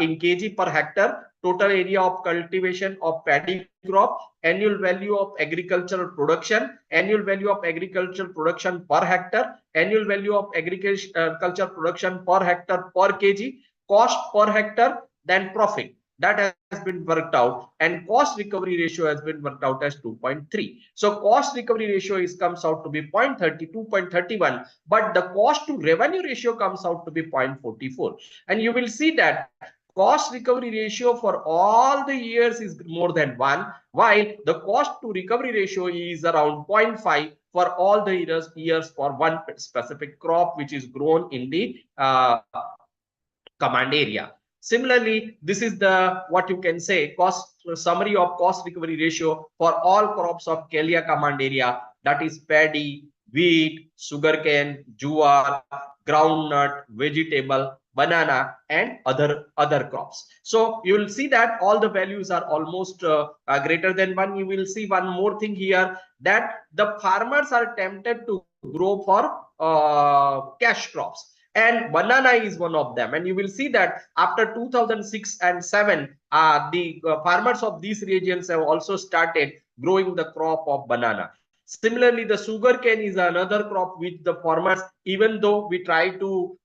in kg per hectare, total area of cultivation of paddy crop, annual value of agricultural production, annual value of agricultural production per hectare, annual value of agricultural production per hectare per kg, cost per hectare, then profit. That has been worked out, and cost recovery ratio has been worked out as 2.3. So cost recovery ratio comes out to be 0.30, 2.31, but the cost to revenue ratio comes out to be 0.44. And you will see that cost recovery ratio for all the years is more than 1, while the cost to recovery ratio is around 0.5 for all the years for one specific crop which is grown in the command area. Similarly, this is the, what you can say, summary of cost recovery ratio for all crops of Kelia command area, that is paddy, wheat, sugarcane, jowar, groundnut, vegetable, banana, and other crops. So you will see that all the values are almost greater than 1. You will see one more thing here, that the farmers are tempted to grow for cash crops, and banana is one of them. And you will see that after 2006 and 7, the farmers of these regions have also started growing the crop of banana. Similarly, the sugarcane is another crop which the farmers, even though we try to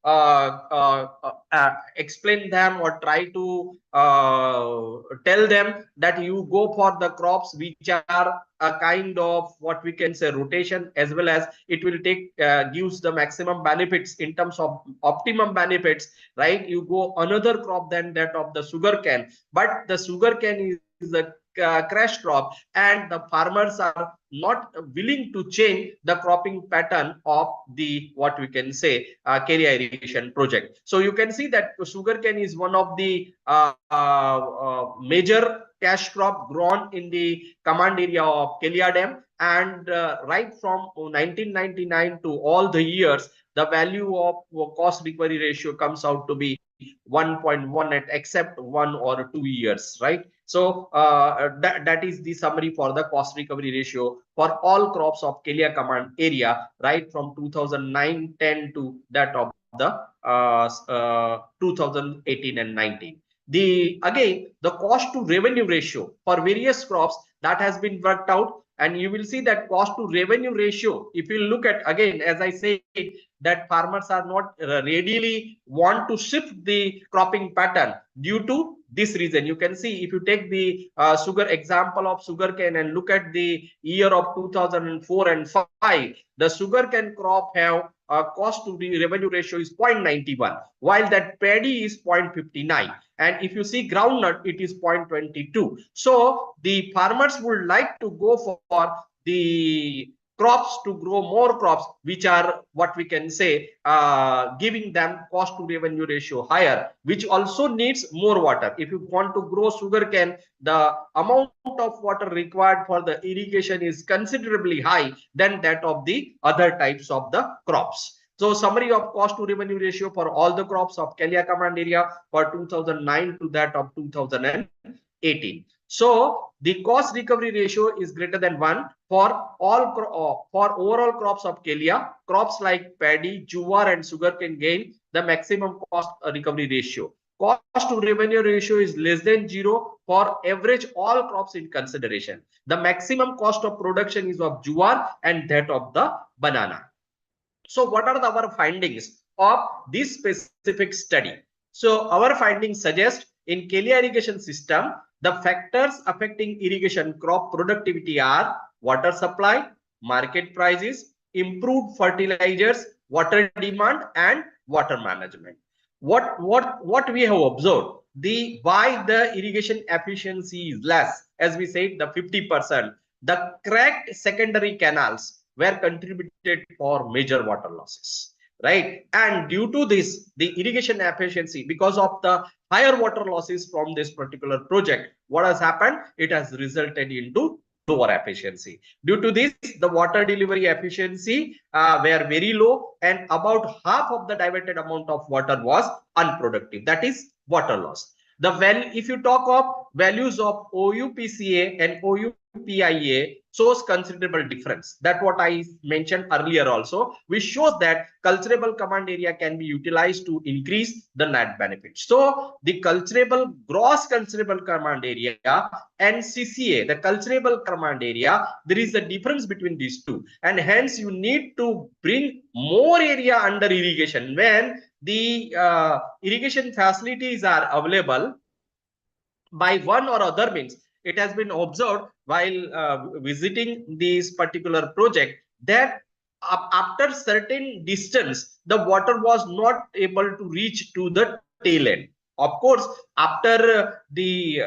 explain them or try to tell them that you go for the crops which are a kind of, what we can say, rotation, as well as it will take gives the maximum benefits in terms of optimum benefits, right? You go another crop than that of the sugarcane, but the sugarcane is a crash crop, and the farmers are not willing to change the cropping pattern of the what we can say Kelia irrigation project. So you can see that sugarcane is one of the major cash crop grown in the command area of Kelia Dam, and right from 1999 to all the years, the value of cost recovery ratio comes out to be 1.1 at except 1 or 2 years, right? So that is the summary for the cost recovery ratio for all crops of Kelia command area, right from 2009-10 to that of the 2018 and 19. Again, the cost to revenue ratio for various crops that has been worked out, and you will see that cost to revenue ratio, if you look at, again, as I said, that farmers are not readily want to shift the cropping pattern due to this reason. You can see, if you take the sugar example of sugarcane and look at the year of 2004 and 5, the sugarcane crop have cost to the revenue ratio is 0.91, while that paddy is 0.59, and if you see groundnut, it is 0.22. So the farmers would like to go for the crops to grow more crops, which are what we can say giving them cost to revenue ratio higher, which also needs more water. If you want to grow sugarcane, the amount of water required for the irrigation is considerably high than that of the other types of the crops. So summary of cost to revenue ratio for all the crops of Kelia command area for 2009 to that of 2018. So the cost recovery ratio is greater than 1 for all for overall crops of Kelia. Crops like paddy, jowar, and sugarcane gain the maximum cost recovery ratio. Cost to revenue ratio is less than 0 for average all crops in consideration. The maximum cost of production is of jowar and that of the banana. So what are our findings of this specific study? So our findings suggest in Kelia irrigation system, the factors affecting irrigation crop productivity are water supply, market prices, improved fertilizers, water demand, and water management. What we have observed, why the irrigation efficiency is less, as we said, the 50%, the cracked secondary canals were contributed for major water losses, right? And due to this, the irrigation efficiency, because of the higher water losses from this particular project, what has happened? It has resulted into lower efficiency. Due to this, the water delivery efficiency were very low, and about half of the diverted amount of water was unproductive. That is water loss. The value, if you talk of values of OUPCA and OUPIA, shows considerable difference. That what I mentioned earlier also, which shows that cultivable command area can be utilized to increase the net benefits. So the gross cultivable command area and CCA, the cultivable command area, there is a difference between these two, and hence you need to bring more area under irrigation when the irrigation facilities are available by one or other means. It has been observed while visiting this particular project that after certain distance, the water was not able to reach to the tail end. Of course, after the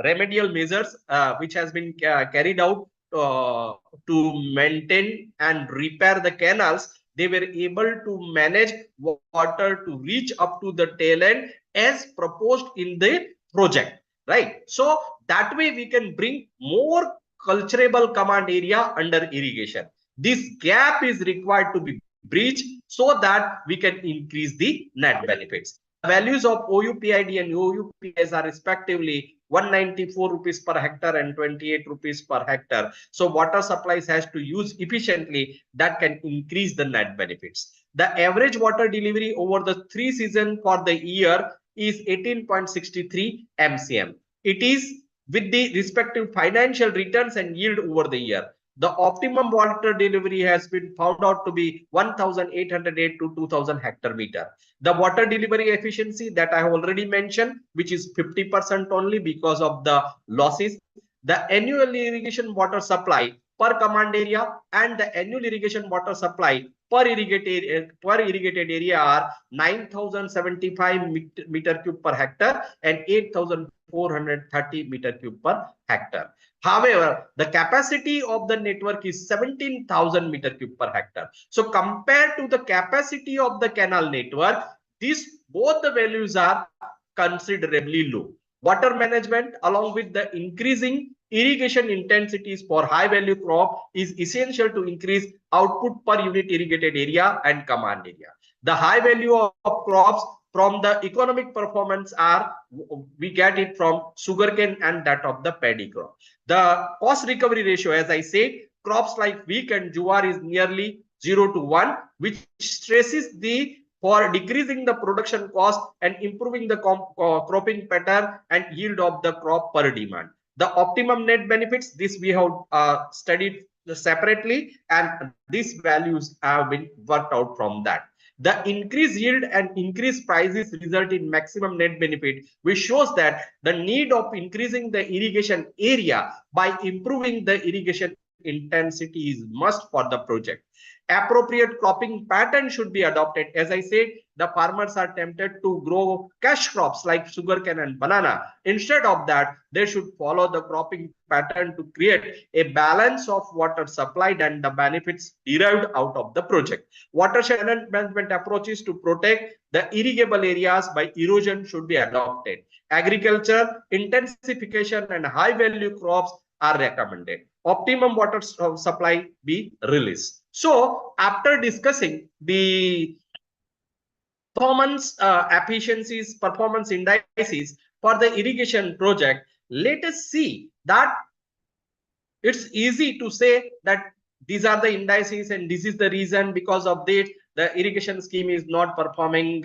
remedial measures which has been carried out to maintain and repair the canals, they were able to manage water to reach up to the tail end as proposed in the project, right? So that way we can bring more cultivable command area under irrigation. This gap is required to be bridged so that we can increase the net benefits. The values of OUPID and OUPIs are respectively 194 rupees per hectare and 28 rupees per hectare. So water supplies has to use efficiently, that can increase the net benefits. The average water delivery over the 3 seasons for the year is 18.63 MCM. It is with the respective financial returns and yield over the year. The optimum water delivery has been found out to be 1,808 to 2,000 hectare meter. The water delivery efficiency that I have already mentioned, which is 50% only because of the losses. The annual irrigation water supply per command area and the annual irrigation water supply per irrigated area are 9,075 meter cube per hectare and 8,430 meter cube per hectare. However, the capacity of the network is 17,000 meter cube per hectare. So compared to the capacity of the canal network, both the values are considerably low. Water management along with the increasing irrigation intensities for high value crop is essential to increase output per unit irrigated area and command area. The high value of crops from the economic performance we get it from sugarcane and that of the paddy crop. The cost recovery ratio, as I said, crops like wheat and jowar is nearly 0 to 1, which stresses for decreasing the production cost and improving the cropping pattern and yield of the crop per demand. The optimum net benefits, this we have studied separately, and these values have been worked out from that. The increased yield and increased prices result in maximum net benefit, which shows that the need of increasing the irrigation area by improving the irrigation intensity is must for the project. Appropriate cropping pattern should be adopted. As I said, the farmers are tempted to grow cash crops like sugarcane and banana. Instead of that, they should follow the cropping pattern to create a balance of water supplied and the benefits derived out of the project. Watershed management approaches to protect the irrigable areas by erosion should be adopted. Agriculture intensification and high value crops are recommended. Optimum water supply be released. So after discussing the performance efficiencies, performance indices for the irrigation project, let us see that it's easy to say that these are the indices and this is the reason because of this the irrigation scheme is not performing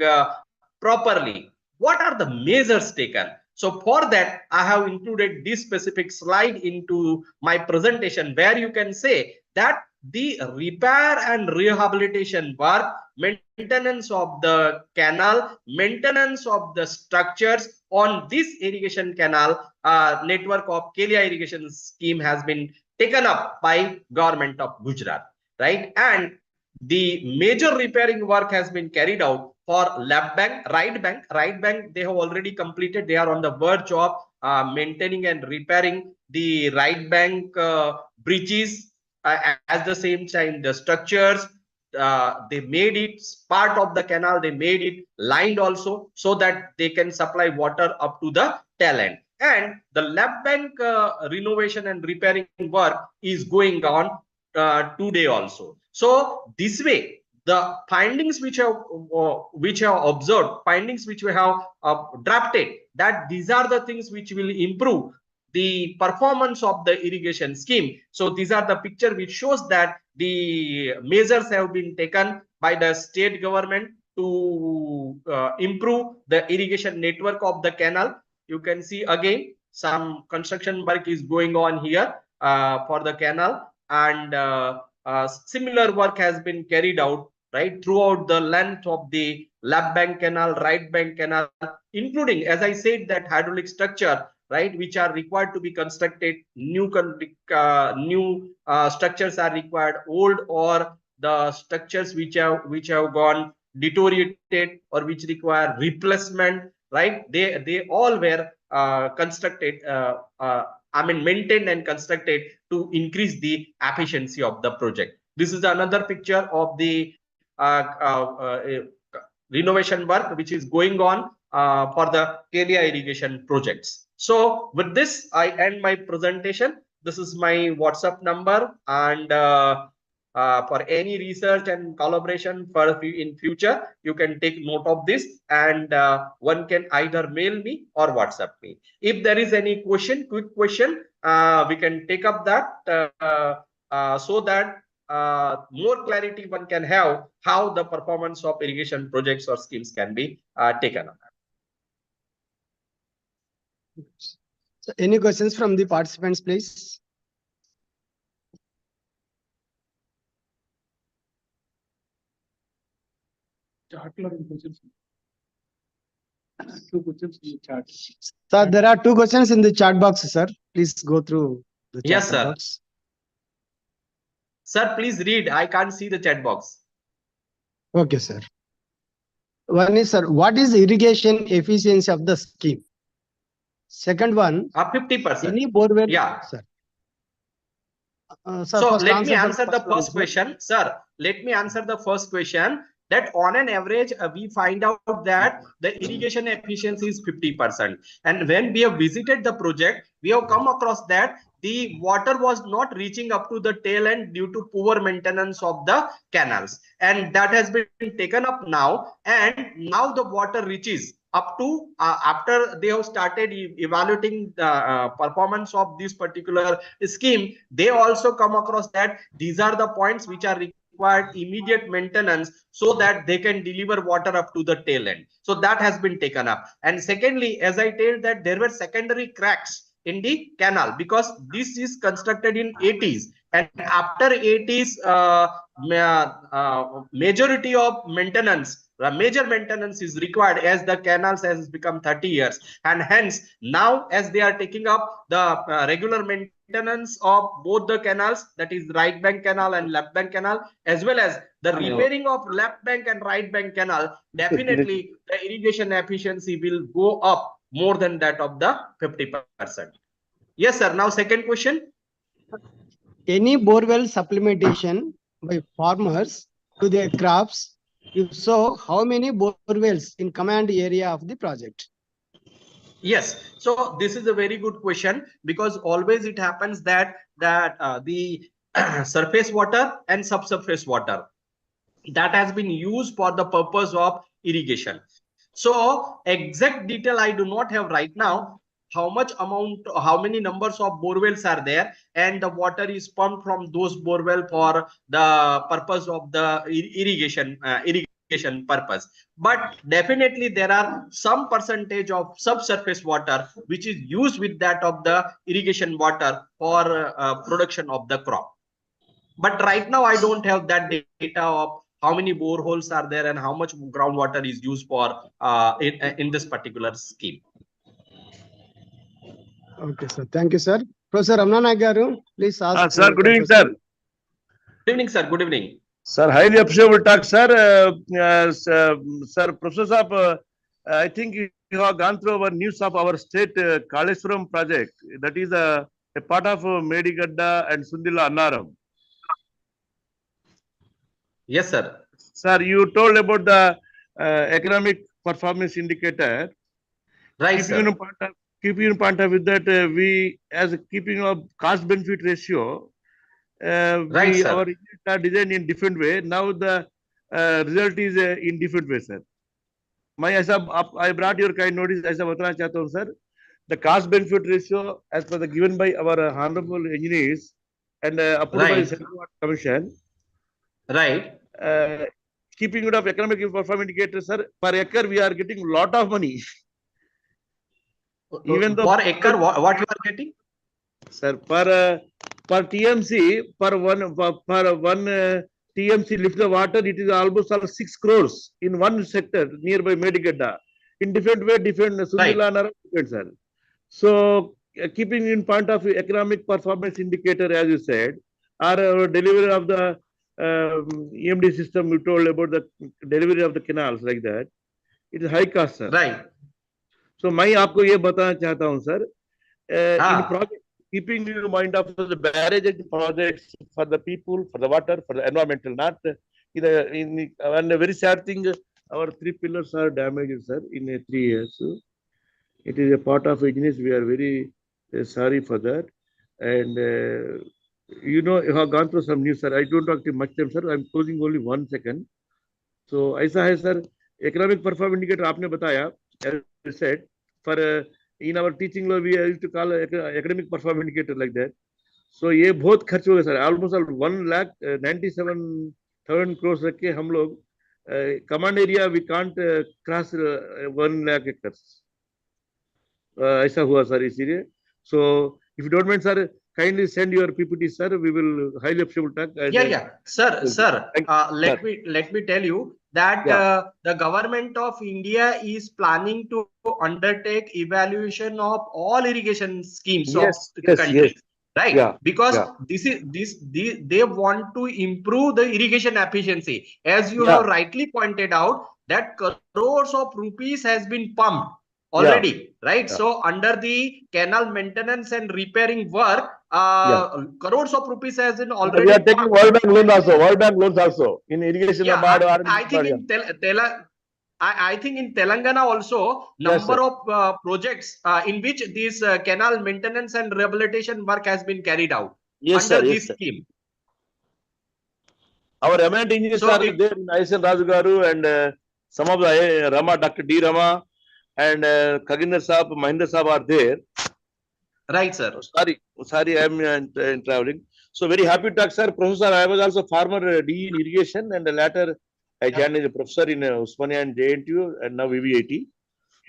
properly. What are the measures taken? So for that, I have included this specific slide into my presentation where you can say that the repair and rehabilitation work, maintenance of the canal, maintenance of the structures on this irrigation canal network of Kelia irrigation scheme has been taken up by government of Gujarat, right? And the major repairing work has been carried out for left bank, right bank. They have already completed. They are on the verge of maintaining and repairing the right bank bridges. At the same time, the structures, they made it part of the canal. They made it lined also so that they can supply water up to the tail end. And the left bank renovation and repairing work is going on today also. So this way, the findings which have observed, findings which we have drafted, that these are the things which will improve the performance of the irrigation scheme. So these are the picture which shows that the measures have been taken by the state government to improve the irrigation network of the canal. You can see again some construction work is going on here for the canal, and similar work has been carried out right throughout the length of the left bank canal, right bank canal, including, as I said, that hydraulic structure, right, which are required to be constructed. New structures are required. Old or the structures which have gone deteriorated or which require replacement, right? They all were constructed. Maintained and constructed to increase the efficiency of the project. This is another picture of the renovation work which is going on for the Kelia irrigation projects. So with this, I end my presentation. This is my WhatsApp number, and for any research and collaboration for in future, you can take note of this, and one can either mail me or WhatsApp me. If there is any question, quick question, we can take up that so that more clarity one can have how the performance of irrigation projects or schemes can be taken up. So any questions from the participants, please? Chart lo రెండు questions. Two questions in the chart. Sir, there are two questions in the chat box, sir. Please go through the chat Yes, sir. box. Sir, please read. I can't see the chat box. Okay, sir. One is, sir, what is irrigation efficiency of the scheme? Second one, 50%. any borewell. Yeah. Sir. Sir, So first let me the answer the one, first sir. question, sir. Let me answer the first question. That on an average, we find out that the irrigation efficiency is 50%. And when we have visited the project, we have come across that the water was not reaching up to the tail end due to poor maintenance of the canals. And that has been taken up now. And now the water reaches up to after they have started evaluating the performance of this particular scheme. They also come across that these are the points which are required immediate maintenance so that they can deliver water up to the tail end. So that has been taken up. And secondly, as I told that there were secondary cracks in the canal because this is constructed in 80s, and after 80s majority of maintenance, major maintenance is required as the canals has become 30 years, and hence now as they are taking up the regular maintenance of both the canals, that is right bank canal and left bank canal, as well as the repairing of left bank and right bank canal, definitely the irrigation efficiency will go up more than that of the 50%. Yes, sir. Now, second question. Any borewell supplementation by farmers to their crops? If so, how many borewells in command area of the project? Yes, so this is a very good question because always it happens that the surface water and subsurface water that has been used for the purpose of irrigation. So exact detail I do not have right now. How much amount, how many numbers of borewells are there, and the water is pumped from those borewell for the purpose of the irrigation purpose. But definitely there are some percentage of subsurface water which is used with that of the irrigation water for production of the crop. But right now I don't have that data of how many boreholes are there and how much groundwater is used for in this particular scheme. Okay, sir. Thank you, sir. Professor Ramana Garu, please ask. Sir, good evening, sir. Good evening, sir. Good evening. Sir, highly appreciable talk, sir. Sir, Professor Saab, I think you have gone through our news of our state Kaleshwaram project. That is a part of Medigadda and Sundila Annaram. Yes, sir. Sir, you told about the economic performance indicator. Right, sir. Keeping in point of view that we, as keeping a cost benefit ratio, Right, sir. our results are designed in different way. Now the result is in different way, sir. I brought your kind notice. ऐसा बताना चाहता हूँ, sir. The cost benefit ratio, as per the given by our honorable engineers and approved by the Central Water Commission. Right. Keeping it of economic performance indicator, sir. Per acre, we are getting a lot of money. Even though per acre, what you are getting? Sir, per TMC, per one TMC lift the water, it is almost 6 crores in one sector nearby Medigadda. In different way, different Sundila Annaram, different, sir. So, keeping in point of economic performance indicator, as you said, or delivery of the EMD system, you told about the delivery of the canals like that. It is high cost, sir. Right. So, मैं आपको ये बताना चाहता हूँ, sir. In project, keeping in mind of the barrage projects for the people, for the water, for the environmental, not and a very sad thing, our 3 pillars are damaged, sir, in 3 years. It is a part of engineers. We are very sorry for that. And you know, you have gone through some news, sir. I don't talk too much time, sir. I'm closing only 1 second. So, ऐसा है, sir. Economic performance indicator आपने बताया, as I said, for in our teaching law, we used to call academic performance indicator like that. So ये बहुत खर्च हो गया sir, almost 1,97,000 crores रख के हम लोग command area we can't cross 1 lakh acres. ऐसा हुआ सर इसीलिए. So if you don't mind, sir, kindly send your PPT, sir. We will highly appreciable talk. Sir. Let me tell you that the government of India is planning to undertake evaluation of all irrigation schemes of the country. right? Yeah, Because yeah. they want to improve the irrigation efficiency. As you Yeah. have rightly pointed out, that crores of rupees has been pumped Yeah. already, right? Yeah. So under the canal maintenance and repairing work, Yeah. crores of rupees has been We already are taking pumped. World Bank loans also in irrigation. Yeah, About I think in I think in Telangana also Yes, number sir. of projects in which this canal maintenance and rehabilitation work has been carried out Yes, under sir. Yes, this sir. scheme. Our eminent engineers So are it, there in ISN Raju Garu and some of the Rama, Dr. D. Rama and Kaginder Saab, Mahinder Saab are there. right, sir. Sorry, I am in traveling. So very happy to talk, sir. Professor, I was also former D in irrigation and later I joined as a professor in Usmania and JNTU and now VVIT.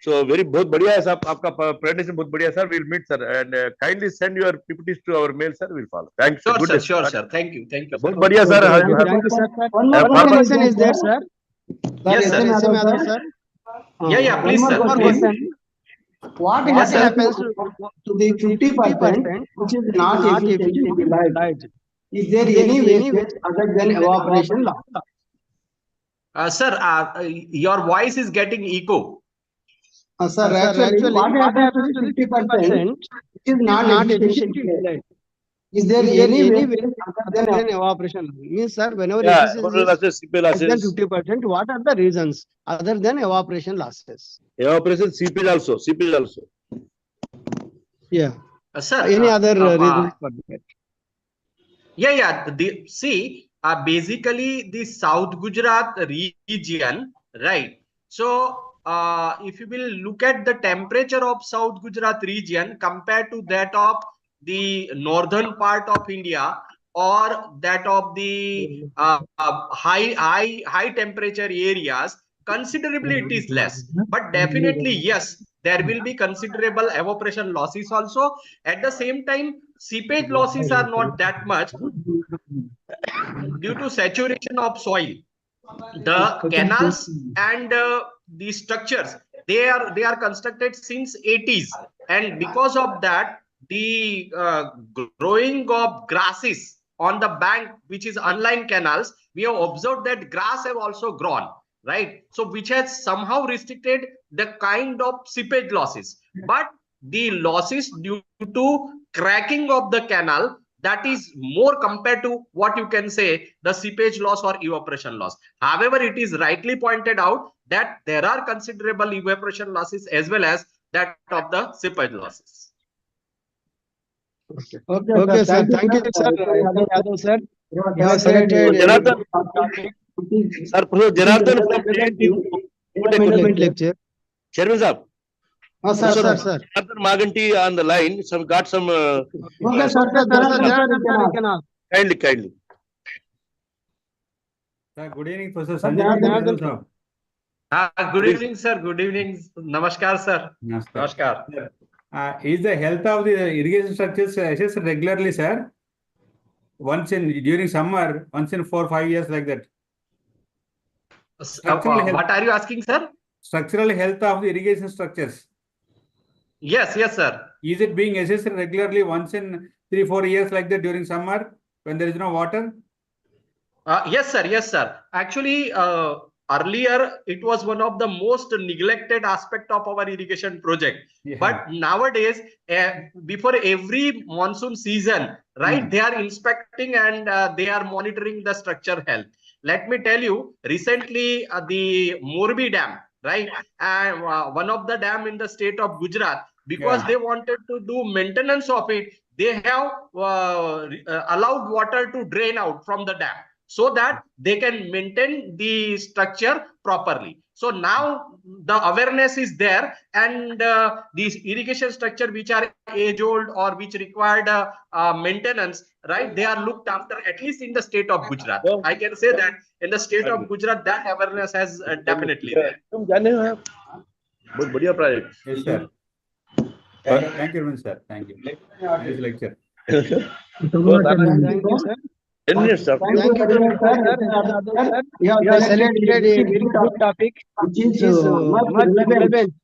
So very बहुत बढ़िया है साहब आपका presentation बहुत बढ़िया sir. We'll meet sir and kindly send your PPTs to our mail sir. We'll follow. Thanks. Sure, Good sir. day, Sure, sir. Thank you. Thank you. बहुत बढ़िया sir. Thank you, sir. One more question is there, sir. Yes, sir. SM Yadav, sir. Yeah, please, sir. One more Please. question. What Yes, sir. happens to the 50% which is not efficiently utilized? Is there any wastage other than evaporation loss? Sir, your voice is getting echo. Sir, actually, what happens to the 50% which is not efficiently utilized? Is there any wastage other than evaporation loss? Means, sir, whenever Yeah, efficiency is less than 50%, what are the reasons other than evaporation losses? Evaporation seepage also. Yeah. Sir, Any other reasons for that? Yeah. See, basically the South Gujarat region, right? So, if you will look at the temperature of South Gujarat region compared to that of the northern part of India or that of the high temperature areas, considerably it is less. But definitely, yes, there will be considerable evaporation losses also. At the same time, seepage losses are not that much due to saturation of soil. The canals and the structures, they are constructed since 80s, and because of that, the growing of grasses on the bank, which is unlined canals, we have observed that grass have also grown, right? So which has somehow restricted the kind of seepage losses. But the losses due to cracking of the canal, that is more compared to what you can say the seepage loss or evaporation loss. However, it is rightly pointed out that there are considerable evaporation losses as well as that of the seepage losses. Okay, sir. Thank you, sir. Yadav, sir. You have selected Janardhan, sir, Professor Janardhan from Endowment lecture. Chairman Saab. Sir. Janardhan Maganti on the line. Some got some. Okay, sir. You can ask. Kindly. Good evening, Professor Sanjay. Good evening, sir. Good evening. Namaskar, sir. Namaskar. Is the health of the irrigation structures assessed regularly, sir? During summer, once in 4 or 5 years, like that. What are you asking, sir? Structural health of the irrigation structures. Yes, sir. Is it being assessed regularly once in 3 or 4 years, like that during summer when there is no water? Yes, sir. Actually, earlier it was one of the most neglected aspect of our irrigation project. Yeah. But nowadays, before every monsoon season, right, they are inspecting and they are monitoring the structure health. Let me tell you, recently the Morbi Dam, right, and one of the dam in the state of Gujarat, because they wanted to do maintenance of it, they have allowed water to drain out from the dam, so that they can maintain the structure properly. So now the awareness is there, and these irrigation structure which are age old or which required maintenance, right, they are looked after, at least in the state of Gujarat. I can say that in the state of Gujarat, that awareness has definitely there. बहुत बढ़िया project. Yes, sir. Thank you, sir. Thank you. Nice lecture. Thank you, sir. 10 minutes, sir. Thank you, sir. You have selected a very good topic, which is much relevant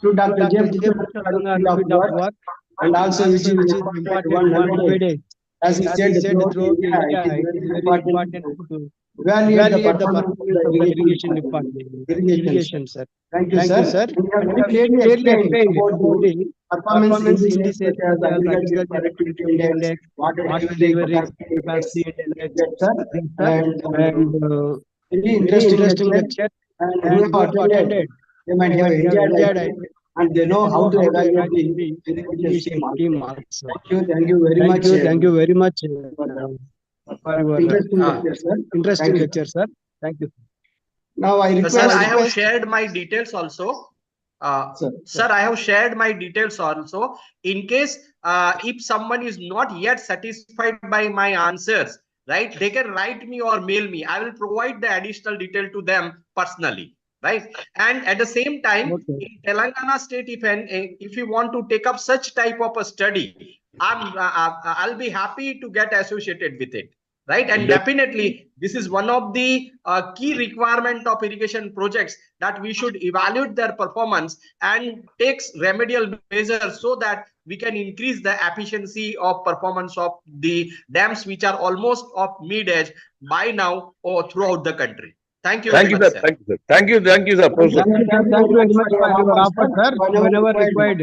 to Dr. J. Purushottam field of work. and also which is important one nowadays. As he said, throughout India, it is very important to evaluate the performance of the irrigation department. Irrigation, sir. Thank you, sir. And you clearly explained about the performance indices such as agriculture productivity index, water delivery capacity index, sir. And very interesting lecture. And who have attended, they might have enjoyed it, and they know how to evaluate the irrigation scheme also. Thank you very much. Thank you very much for your interesting lecture, sir. Thank you. Now I request. Sir, I have shared my details also. Sir, I have shared my details also. In case if someone is not yet satisfied by my answers, right, they can write me or mail me. I will provide the additional detail to them personally, right? And at the same time, in Telangana state, if you want to take up such type of a study, I'll be happy to get associated with it. Right, and definitely this is one of the key requirement of irrigation projects, that we should evaluate their performance and takes remedial measures so that we can increase the efficiency of performance of the dams which are almost of mid-age by now or throughout the country. Thank you very much, sir. Thank you, sir. Thank you, sir. Professor. Thank you very much for your offer, sir. Whenever required,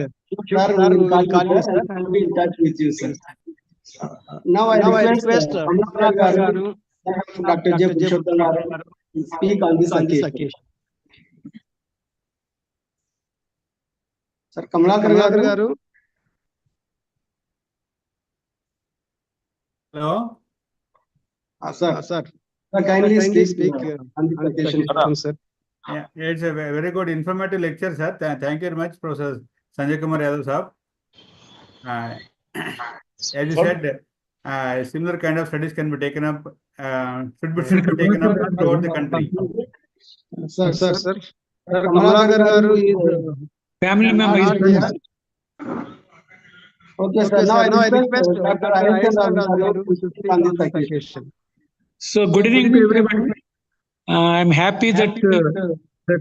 sir, we will call you, sir, and we will be in touch with you, sir. Now I request Dr. J. Purushottam to speak on this occasion. Sir, Kamalakar garu. Hello. Sir, kindly speak on this occasion, sir. Yeah, it's a very good informative lecture, sir. Thank you very much, Professor Sanjay Kumar Yadav sir. As you said, similar kind of studies can be taken up, should be taken up throughout the country. Sir. Kamalakar garu is Family member is okay, sir. Now I request Dr. Garu to speak on this occasion. So, good evening to everyone. I'm happy that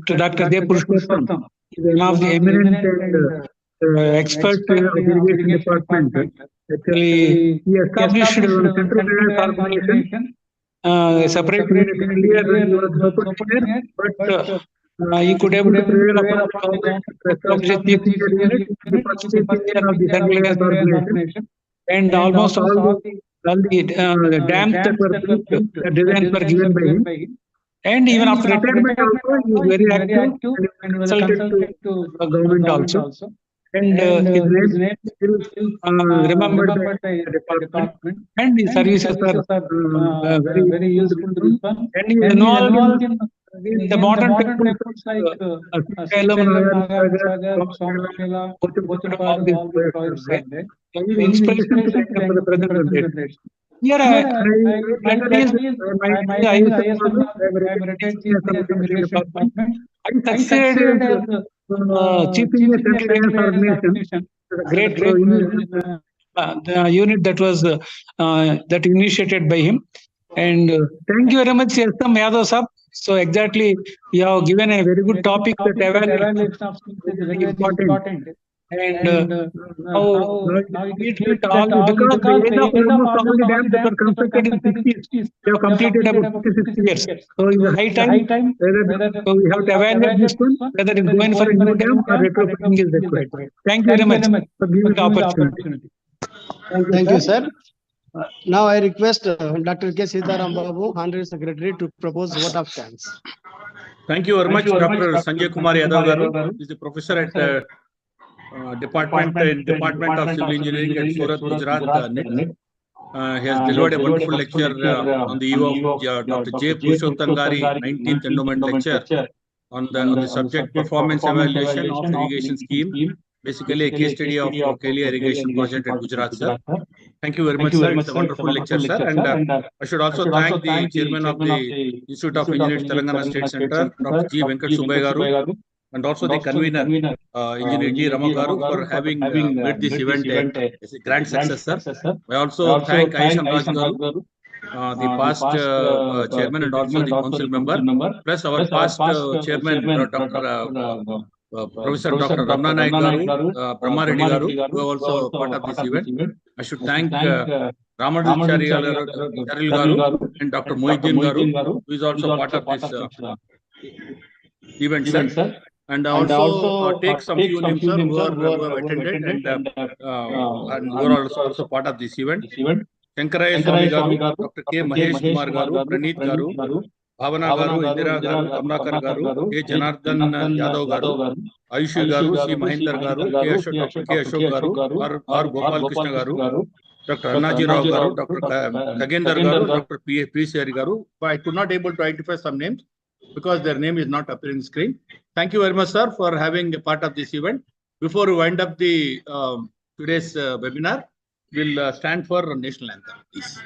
Dr. J. Purushottam is one of the eminent and expert of irrigation department. Actually, he established a central organization, separate unit earlier when he was superintendent, but he could able to prevail upon the government to establish a chief engineer unit, the first chief engineer of the centralized organization, and almost all the dams that were built, the designs were given by him. And even after retirement also, he was very active and consulted to the government also. And his name is still remembered by the department. And his services are very useful to this one. And he is involved in the modern temples like all these projects are there. So he is inspiration to the present generation. Here, my I succeeded as chief engineer organization, great the unit that was that initiated by him. And thank you very much, Yasam Yadav sir. So exactly, you have given a very good topic that evaluation of is very important. And now it needs to all because the age of almost all the dams that were constructed in the 60s, they have completed about 50-60 years. So it's a high time whether so we have to evaluate this one, whether it's going for a new dam or retrofitting is required. Thank you very much for giving the opportunity. Thank you, sir. Now I request Dr. K. Sitaram Babu, Honorary Secretary, to propose vote of thanks. Thank you very much, Dr. Sanjay Kumar Yadav garu. He is a professor at Department of Civil Engineering at Surat, Gujarat. He has delivered a wonderful lecture on the eve of Dr. J. Purushottam Gari 19th Endowment lecture on the subject performance evaluation of irrigation scheme, basically a case study of Kelia irrigation project at Gujarat, sir. Thank you very much, sir. It's a wonderful lecture, sir. And I should also thank the chairman of the Institute of Engineers Telangana State Center, Dr. G. Venkat Subbai garu, and also the convener, Engineer G. Rama garu, for having made this event a grand success, sir. I also thank Aishan Raj garu, the past chairman and also the council member, plus our past chairman, Dr. Professor Dr. Ramna Naik Garu, Brahma Reddy Garu, who are also part of this event. I should thank Ramadachari Garu and Dr. Mohiddin Garu, who is also part of this event, sir. And also take some few names, sir, who have attended and who are also part of this event. Shankaraya Swami Garu, Dr. K. Mahesh Kumar Garu, Praneeth Garu, Bhavana Garu, Indira Garu, Kamlakar Garu, K. Janardhan Yadav Garu, Ayushi Garu, C. Mahender Garu, Dr. K. Ashok Garu, R. Gopal Krishna Garu, Dr. Annaji Rao Garu, Dr. Kagender Garu, Dr. P. Seri Garu. But I could not able to identify some names because their name is not appearing on screen. Thank you very much, sir, for having a part of this event. Before we wind up the today's webinar, we'll stand for national anthem, please.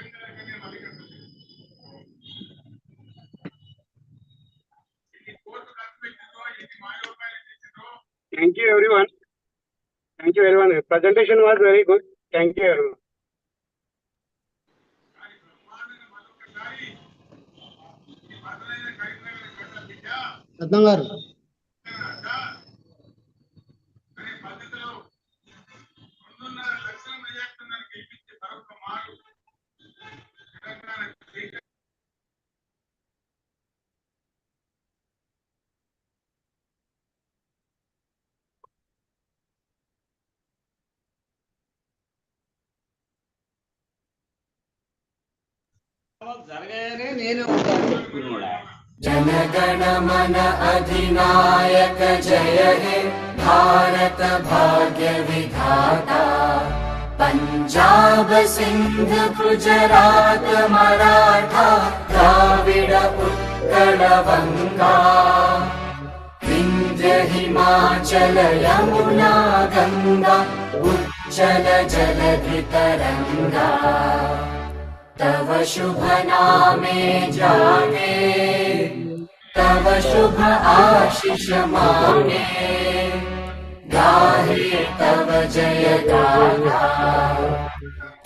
Thank you, everyone. Thank you, everyone. The presentation was very good. Thank you, everyone. Ratnam garu. जनगण मन अधिनायक जय हे भारत भाग्य विधाता पंजाब सिंध गुजरात मराठा द्राविड उत्कल बंगा विंध्य हिमाचल यमुना गंगा उच्चल जलधि तरंगा तव शुभ नामे जागे तव शुभ आशीष माने गाहे तव जय गाथा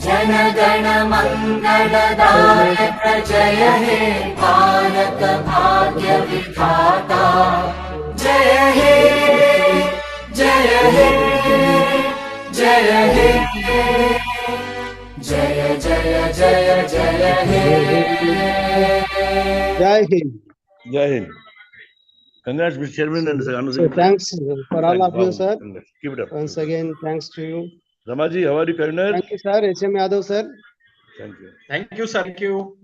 जन गण मंगलदायक जय हे भारत भाग्य विधाता जय हे जय हे जय हे जय जय जय जय हे Jai Hind. Jai Hind. Congrats, Mr. Chairman and So thanks for all of you, sir. Keep it up. Once again, thanks to you. Ramaji, how are you, Karnar? Thank you, sir. H.M. Yadav, sir. Thank you. Thank you, sir. Thank you.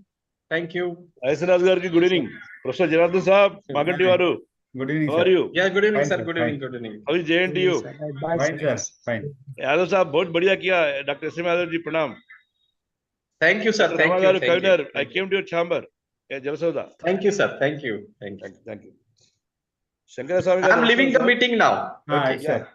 Thank you. Aisanaz Gargi, good evening. Professor Janardhan Saab, Maganti Varu. Good evening, How are you? Yeah, good evening, Fine, sir. sir. Good evening. Good evening. How is JNTU? Bye, Fine, sir. sir. Fine. Yadav साहब बहुत बढ़िया किया doctor S M Yadav ji प्रणाम Thank you, sir. Thank you. Thank Governor, you. I came to your chamber Jalsauda. Thank you, sir. Thank you. Thank you. Thank you. Shankara Swami I'm leaving the meeting now. Ah, Okay. sir.